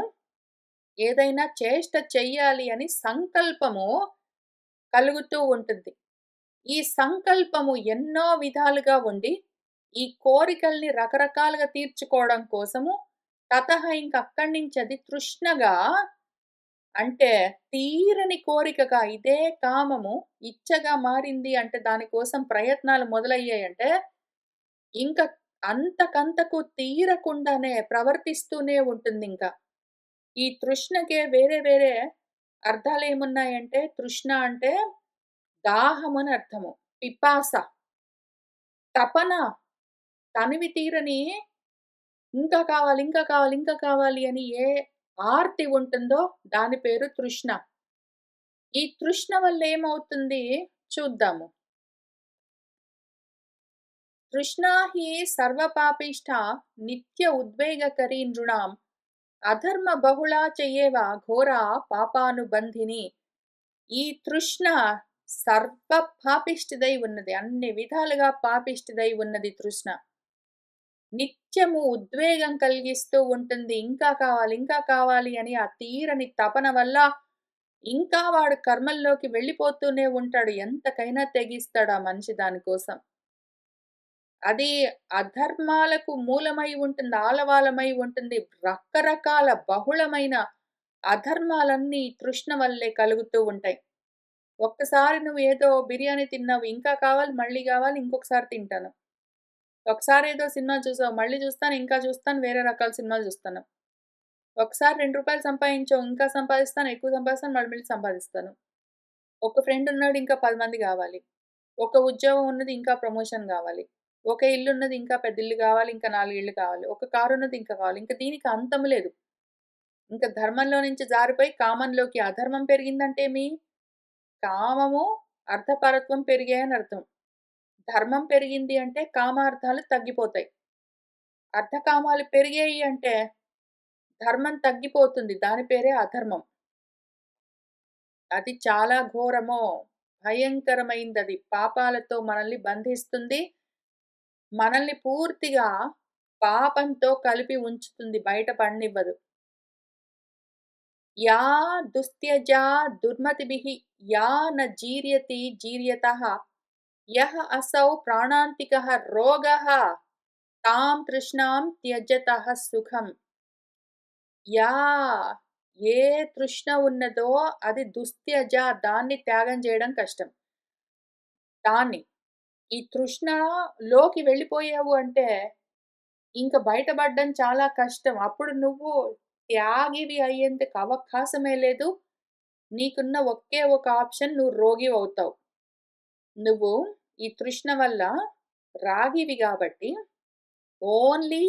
ఏదైనా చేష్ట చెయ్యాలి అని సంకల్పము కలుగుతూ ఉంటుంది. ఈ సంకల్పము ఎన్నో విధాలుగా ఉండి, ఈ కోరికల్ని రకరకాలుగా తీర్చుకోవడం కోసము తతః ఇంకక్కడి నుంచి అది తృష్ణగా అంటే తీరని కోరికగా ఇదే కామము ఇచ్చగా మారింది అంటే దానికోసం ప్రయత్నాలు మొదలయ్యాయంటే ఇంక అంతకంతకు తీరకుండానే ప్రవర్తిస్తూనే ఉంటుందింక. ఈ తృష్ణకే వేరే వేరే అర్థాలేమున్నాయంటే తృష్ణ అంటే దాహమని అర్థము. పిపాస, తపన, తనివి తీరని ఇంకా కావాలి, ఇంకా కావాలి, ఇంకా కావాలి అని ఏ ఆర్తి ఉంటుందో దాని పేరు తృష్ణ. ఈ తృష్ణ వల్ల ఏమవుతుంది చూద్దాము. తృష్ణా హి సర్వపాపిష్ఠ నిత్య ఉద్వేగకరీ నృణాం అధర్మ బహుళా చయేవ ఘోరా పాపానుబంధిని. ఈ తృష్ణ సర్వ పాపిష్టిదై ఉన్నది. అన్ని విధాలుగా పాపిష్టిదై ఉన్నది తృష్ణ. నిత్యము ఉద్వేగం కలిగిస్తూ ఉంటుంది. ఇంకా కావాలి, ఇంకా కావాలి అని ఆ తీరని తపన వల్ల ఇంకా వాడు కర్మల్లోకి వెళ్ళిపోతూనే ఉంటాడు. ఎంతకైనా తెగిస్తాడు ఆ మనిషి దానికోసం. అది అధర్మాలకు మూలమై ఉంటుంది. ఆలవాలమై ఉంటుంది. రకరకాల బహుళమైన అధర్మాలన్నీ తృష్ణ వల్లే కలుగుతూ ఉంటాయి. ఒక్కసారి నువ్వు ఏదో బిర్యానీ తిన్నావు. ఇంకా కావాలి, మళ్ళీ కావాలి, ఇంకొకసారి తింటాను. ఒకసారి ఏదో సినిమా చూసావు. మళ్ళీ చూస్తాను, ఇంకా చూస్తాను, వేరే రకాల సినిమాలు చూస్తాను. ఒకసారి రూ. 2 సంపాదించావు. ఇంకా సంపాదిస్తాను, ఎక్కువ సంపాదిస్తాను, మళ్ళీ మళ్ళీ సంపాదిస్తాను. ఒక ఫ్రెండ్ ఉన్నాడు, ఇంకా 10 మంది కావాలి. ఒక ఉద్యోగం ఉన్నది, ఇంకా ప్రమోషన్ కావాలి. ఒక ఇల్లున్నది, ఇంకా పెద్ద ఇల్లు కావాలి, ఇంకా 4 ఇళ్ళు కావాలి. ఒక కారున్నది, ఇంకా కావాలి. ఇంక దీనికి అంతం లేదు. ఇంక ధర్మంలో నుంచి జారిపోయి కామంలోకి అధర్మం పెరిగిందంటేమి? కామము, అర్థపరత్వం పెరిగాయని అర్థం. ధర్మం పెరిగింది అంటే కామార్థాలు తగ్గిపోతాయి. అర్థకామాలు పెరిగాయి అంటే ధర్మం తగ్గిపోతుంది. దాని పేరే అధర్మం. అది చాలా ఘోరమో, భయంకరమైందది. పాపాలతో మనల్ని బంధిస్తుంది. మనల్ని పూర్తిగా పాపంతో కలిపి ఉంచుతుంది. బయట పడనివ్వదు. యా దుస్త్యజా దుర్మతిభిః యా న జీర్యతి జీర్యతః యః అసౌ ప్రాణాంతికః రోగః తాం తృష్ణాం త్యజతః సుఖం. యా ఏ తృష్ణ ఉన్నదో అది దుస్త్యజ దాన్ని త్యాగం చేయడం కష్టం. దాన్ని ఈ తృష్ణలోకి వెళ్ళిపోయావు అంటే ఇంక బయటపడడం చాలా కష్టం. అప్పుడు నువ్వు త్యాగివి అయ్యేందుకు అవకాశమే లేదు. నీకున్న ఒకే ఒక ఆప్షన్ నువ్వు రోగివవుతావు. నువ్వు ఈ తృష్ణ వల్ల రాగివి గాబట్టి ఓన్లీ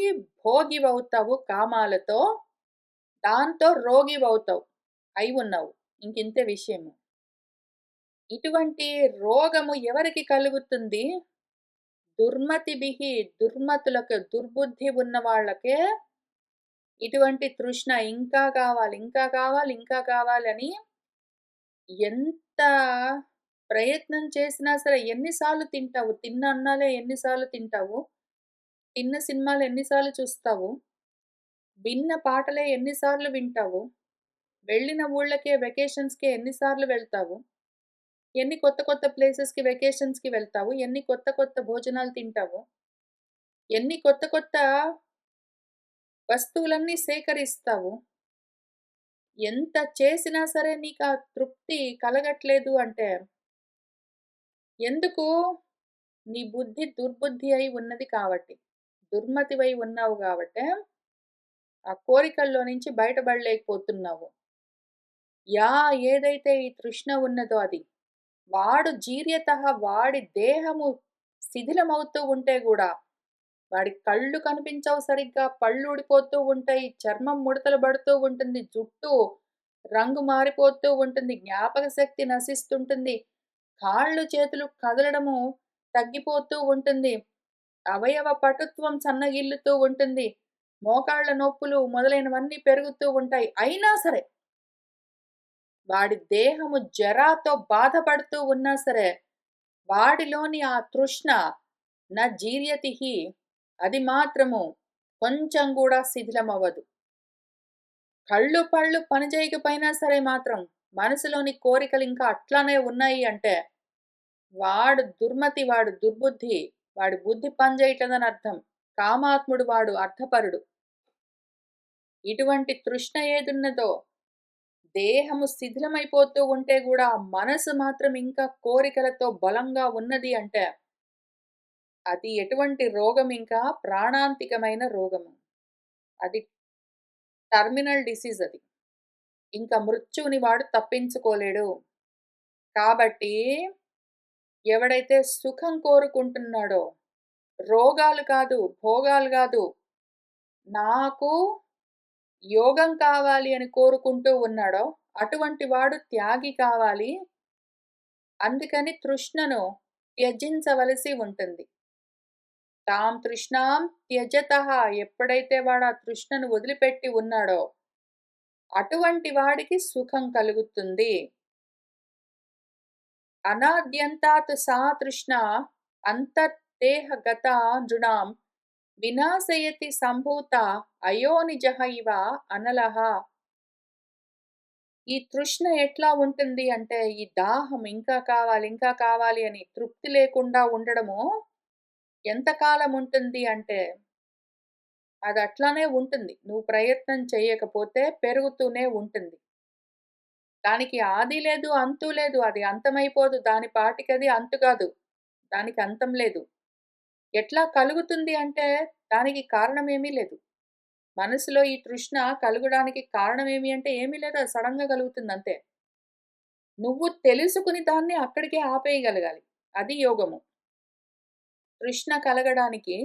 భోగివవుతావు కామాలతో. దాంతో రోగివవుతావు. అయి ఉన్నావు. ఇంకింతే విషయము. ఇటువంటి రోగము ఎవరికి కలుగుతుంది? దుర్మతిభిః, దుర్మతులకు, దుర్బుద్ధి ఉన్న వాళ్ళకే ఇటువంటి తృష్ణ ఇంకా కావాలి, ఇంకా కావాలి, ఇంకా కావాలని ఎంత ప్రయత్నం చేసినా సరే ఎన్ని సార్లు తింటావు? తిన్న అన్నాలే ఎన్ని సార్లు తింటావు? తిన్న సినిమాలు ఎన్ని సార్లు చూస్తావు? విన్న పాటలే ఎన్ని సార్లు వింటావు? వెళ్ళిన ఊళ్ళకే వెకేషన్స్‌కే ఎన్ని సార్లు వెళ్తావు? ఎన్ని కొత్త కొత్త ప్లేసెస్‌కి వెకేషన్స్‌కి వెళ్తావు? ఎన్ని కొత్త కొత్త భోజనాలు తింటావు? ఎన్ని కొత్త కొత్త వస్తువులన్నీ సేకరిస్తావు? ఎంత చేసినా సరే నీకా తృప్తి కలగట్లేదు అంటే, ఎందుకు? నీ బుద్ధి దుర్బుద్ధి అయి ఉన్నది కాబట్టి. దుర్మతివై ఉన్నావు గాబట్టే, ఆ కోరికల్లో నుంచి బయటపడలేకపోతున్నావు. ఏదైతే ఈ తృష్ణ ఉన్నదో అది. వాడు జీర్యతః వాడి దేహము శిథిలమవుతూ ఉంటే గూడా, వాడి కళ్ళు కనిపించవు సరిగ్గా, పళ్ళూడిపోతూ ఉంటాయి, చర్మం ముడతలు పడుతూ ఉంటుంది, జుట్టు రంగు మారిపోతూ ఉంటుంది, జ్ఞాపక శక్తి నశిస్తుంటుంది, కాళ్ళు చేతులు కదలడము తగ్గిపోతూ ఉంటుంది, అవయవ పటుత్వం సన్నగిల్లుతూ ఉంటుంది, మోకాళ్ళ నొప్పులు మొదలైనవన్నీ పెరుగుతూ ఉంటాయి. అయినా సరే వాడి దేహము జరాతో బాధపడుతూ ఉన్నా సరే, వాడిలోని ఆ తృష్ణ జీర్యతిః అది మాత్రము కొంచెం గూడా శిథిలమవ్వదు. కళ్ళు, పళ్ళు పని చేయకపోయినా సరే మాత్రం మనసులోని కోరికలింకా అట్లానే ఉన్నాయి అంటే, వాడు దుర్మతి, వాడు దుర్బుద్ధి, వాడి బుద్ధి పనిచేయట్లేదని అర్థం. కామాత్ముడు వాడు, అర్థపరుడు. ఇటువంటి తృష్ణ ఏదున్నదో దేహము శిథిలమైపోతూ ఉంటే గూడా, మనసు మాత్రం ఇంకా కోరికలతో బలంగా ఉన్నది అంటే, అది ఎటువంటి రోగం ఇంకా ప్రాణాంతికమైన రోగము. అది టర్మినల్ డిసీజ్ అది. ఇంక మృత్యువుని వాడు తప్పించుకోలేడు. కాబట్టి ఎవడైతే సుఖం కోరుకుంటున్నాడో, రోగాలు కాదు, భోగాలు గాదు, నాకు యోగం కావాలి అని కోరుకుంటూ ఉన్నాడో, అటువంటి వాడు త్యాగి కావాలి. అందుకని తృష్ణను త్యజించవలసి ఉంటుంది. తాం తృష్ణాం త్యజతః ఎప్పుడైతే వాడు ఆ తృష్ణను వదిలిపెట్టి ఉన్నాడో, అటువంటి వాడికి సుఖం కలుగుతుంది. అనాద్యంతాత్ సా తృష్ణా అంతర్దేహగతా నృణాం వినాశయతి సంభూత అయోనిజః ఇవ అనలః. ఈ తృష్ణ ఎట్లా ఉంటుంది అంటే, ఈ దాహం ఇంకా కావాలి, ఇంకా కావాలి అని తృప్తి లేకుండా ఉండడము ఎంతకాలం ఉంటుంది అంటే, అది అట్లానే ఉంటుంది. నువ్వు ప్రయత్నం చేయకపోతే పెరుగుతూనే ఉంటుంది. దానికి ఆది లేదు, అంతు లేదు. అది అంతమైపోదు. దాని పాటికది అంతు కాదు. దానికి అంతం లేదు. ఎట్లా కలుగుతుంది అంటే, దానికి కారణమేమీ లేదు. మనసులో ఈ తృష్ణ కలుగడానికి కారణమేమి అంటే ఏమీ లేదు. అది సడెన్‌గా కలుగుతుందంతే. నువ్వు తెలుసుకుని దాన్ని అక్కడికే ఆపేయగలగాలి. అది యోగము. తృష్ణ కలగడానికి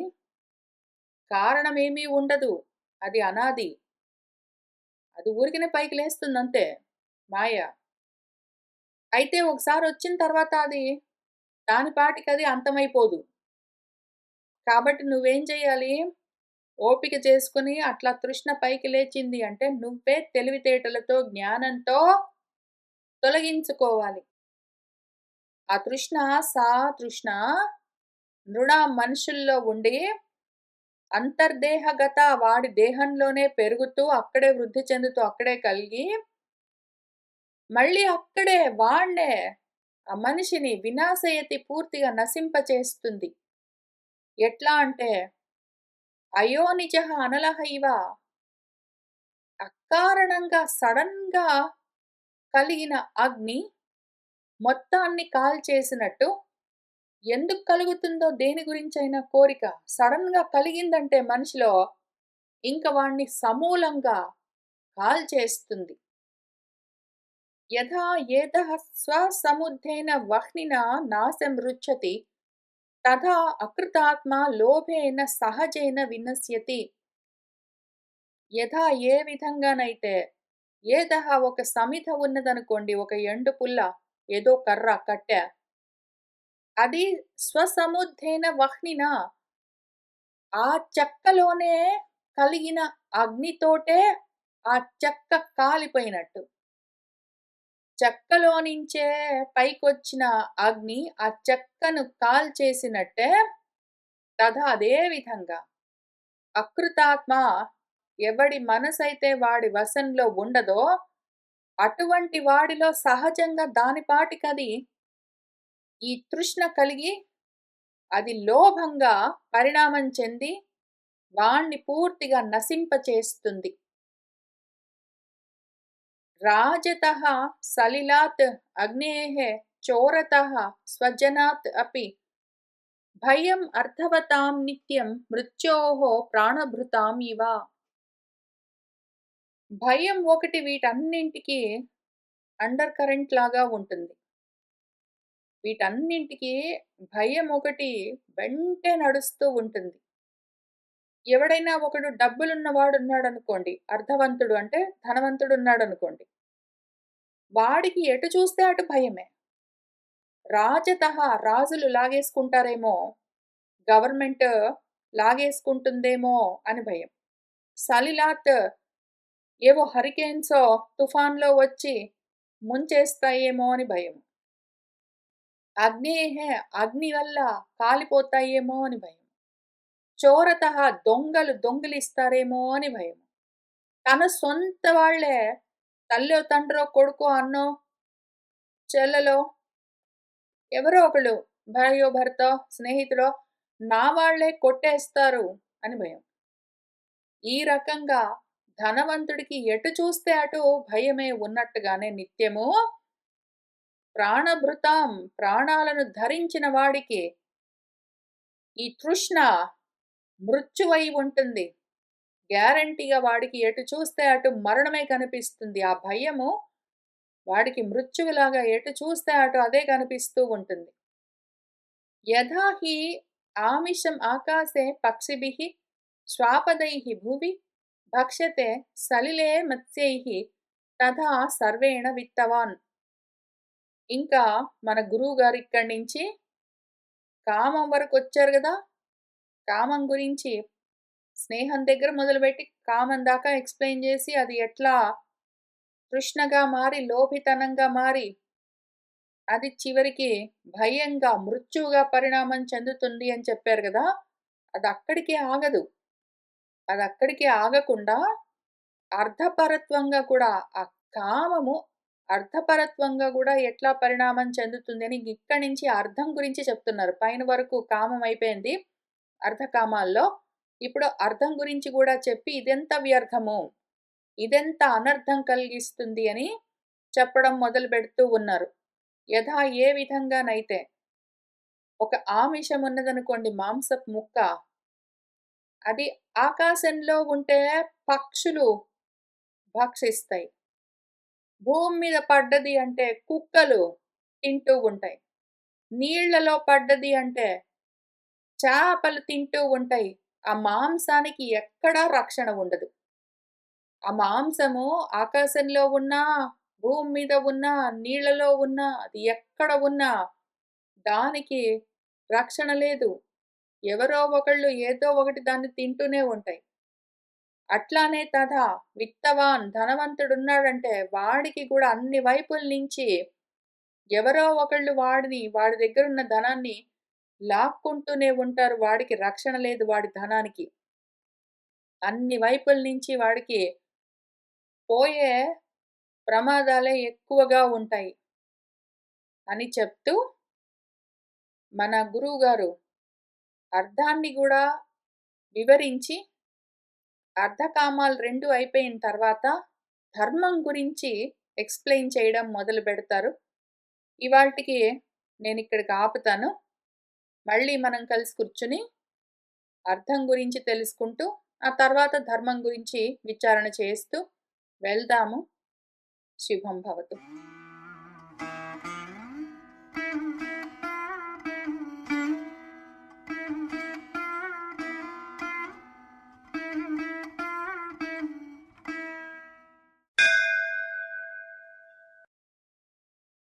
కారణమేమీ ఉండదు. అది అనాది. అది ఊరికనే పైకి లేస్తుందంతే. మాయ. అయితే ఒకసారొచ్చిన తర్వాత అది దాని పాటికది అంతమైపోదు. కాబట్టి నువ్వేం చేయాలి? ఓపిక చేసుకొని అట్లా తృష్ణ పైకి లేచింది అంటే నువ్వే తెలివితేటలతో, జ్ఞానంతో తొలగించుకోవాలి. ఆ తృష్ణ సా తృష్ణ మనుషుల్లో ఉండి అంతర్దేహగత వాడి దేహంలోనే పెరుగుతూ, అక్కడే వృద్ధి చెందుతూ, అక్కడే కలిగి, మళ్ళీ అక్కడే వాడినే ఆ మనిషిని వినాశయతి పూర్తిగా నశింపచేస్తుంది. ఎట్లా అంటే అయోనిజః అనలః ఇవ అకారణంగా సడెన్‌గా కలిగిన అగ్ని మొత్తాన్ని కాల్చేసినట్టు ఎందుకు కలుగుతుందో దేని గురించైనా కోరిక సడెన్‌గా కలిగిందంటే మనిషిలో ఇంక వాడిని సమూలంగా కాల్చేస్తుంది. యథా ఏతః స్వసముద్ధేన వహ్నినా నాశమృచ్చతి తథా అకృతాత్మా లోభేన సహజేన వినశ్యతి. యథా ఏ విధంగానైతే ఏదహ ఒక సమిధ ఉన్నదనుకోండి, ఒక ఎండు పుల్ల ఏదో కర్ర, కట్టె. అది స్వసముద్ధేన వహ్నిన ఆ చెక్కలోనే కలిగిన అగ్నితోటే ఆ చెక్క కాలిపోయినట్టు. చెక్కలో నుంచే పైకొచ్చిన అగ్ని ఆ చెక్కను కాల్చేసినట్టే తథా అదే విధంగా అకృతాత్మ ఎవడి మనసైతే వాడి వశంలో ఉండదో అటువంటి వాడిలో సహజంగా దానిపాటికది ఈ తృష్ణ కలిగి అది లోభంగా పరిణామం చెంది వాణ్ణి పూర్తిగా నశింపచేస్తుంది. రాజతః సలిలాత్ అగ్నేః చోరతః స్వజనాత్ అపి భయం అర్థవతాం నిత్యం మృత్యోః ప్రాణభృతాం ఇవ. భయం ఒకటి వీటన్నింటికి అండర్ కరెంట్ లాగా ఉంటుంది. వీటన్నింటికి భయం ఒకటి వెంటే నడుస్తూ ఉంటుంది. ఎవడైనా ఒకడు డబ్బులున్నవాడున్నాడనుకోండి, అర్థవంతుడు అంటే ధనవంతుడున్నాడనుకోండి. వాడికి ఎటు చూస్తే అటు భయమే. రాజతః రాజులు లాగేసుకుంటారేమో, గవర్నమెంట్ లాగేసుకుంటుందేమో అని భయం. సలిలాత్ ఏవో హరికేన్సో, తుఫాన్‌లో వచ్చి ముంచేస్తాయేమో అని భయం. అగ్నేః అగ్ని వల్ల కాలిపోతాయేమో అని భయం. చోరతః దొంగలు దొంగిలిస్తారేమో అని భయం. తన సొంత వాళ్ళే తల్లో, తండ్రో, కొడుకో, అన్నో, చెల్లలో ఎవరో ఒకళ్ళు భార్యో, భర్తో, స్నేహితుడో నా వాళ్ళే కొట్టేస్తారు అని భయం. ఈ రకంగా ధనవంతుడికి ఎటు చూస్తే అటు భయమే ఉన్నట్టుగానే నిత్యము ప్రాణభృతాం ప్రాణాలను ధరించిన వాడికి ఈ తృష్ణ మృత్యువై ఉంటుంది. గ్యారంటీగా వాడికి ఎటు చూస్తే అటు మరణమే కనిపిస్తుంది. ఆ భయము వాడికి మృత్యువులాగా ఎటు చూస్తే అటు అదే కనిపిస్తూ ఉంటుంది. యథా హి ఆమిషం ఆకాశే పక్షిభిః శ్వాపదైః భువి భక్ష్యతే సలిలే మత్స్యైః తథా సర్వేణ విత్తవాన్. ఇంకా మన గురువు గారు ఇక్కడి నుంచి కామం వరకు వచ్చారు కదా. కామం గురించి స్నేహం దగ్గర మొదలుపెట్టి కామం దాకా ఎక్స్ప్లెయిన్ చేసి అది ఎట్లా తృష్ణగా మారి లోభితనంగా మారి అది చివరికి భయంగా మృత్యువుగా పరిణామం చెందుతుంది అని చెప్పారు కదా. అది అక్కడికే ఆగదు. అది అక్కడికే ఆగకుండా అర్ధపరత్వంగా కూడా ఆ కామము అర్ధపరత్వంగా కూడా ఎట్లా పరిణామం చెందుతుంది అని ఇక్కడి నుంచి అర్థం గురించి చెప్తున్నారు. పైన వరకు కామం అయిపోయింది అర్ధకామాల్లో. ఇప్పుడు అర్థం గురించి కూడా చెప్పి ఇదెంత వ్యర్థము, ఇదెంత అనర్థం కలిగిస్తుంది అని చెప్పడం మొదలు పెడుతూ ఉన్నారు. యథా ఏ విధంగానైతే ఒక ఆమిషం ఉన్నదనుకోండి, మాంసపు ముక్క, అది ఆకాశంలో ఉంటే పక్షులు భక్షిస్తాయి. భూమి మీద పడ్డది అంటే కుక్కలు తింటూ ఉంటాయి. నీళ్లలో పడ్డది అంటే చేపలు తింటూ ఉంటాయి. ఆ మాంసానికి ఎక్కడా రక్షణ ఉండదు. ఆ మాంసము ఆకాశంలో ఉన్నా, భూమి మీద ఉన్నా, నీళ్లలో ఉన్నా, అది ఎక్కడ ఉన్నా దానికి రక్షణ లేదు. ఎవరో ఒకళ్ళు ఏదో ఒకటి దాన్ని తింటూనే ఉంటాయి. అట్లానే తథా విత్తవాన్ ధనవంతుడున్నాడంటే వాడికి కూడా అన్ని వైపుల నుంచి ఎవరో ఒకళ్ళు వాడి దగ్గరున్న ధనాన్ని లాక్కుంటూనే ఉంటారు. వాడికి రక్షణ లేదు వాడి ధనానికి. అన్ని వైపుల నుంచి వాడికి పోయే ప్రమాదాలే ఎక్కువగా ఉంటాయి అని చెప్తూ మన గురువుగారు అర్థాన్ని కూడా వివరించి అర్ధకామాలు 2 అయిపోయిన తర్వాత ధర్మం గురించి ఎక్స్ప్లెయిన్ చేయడం మొదలు పెడతారు. ఇవాల్టికి నేను ఇక్కడికి ఆపుతాను. మళ్ళీ మనం కలిసి కూర్చుని అర్థం గురించి తెలుసుకుంటూ ఆ తర్వాత ధర్మం గురించి విచారణ చేస్తూ వెళ్దాము. శుభం భవతు.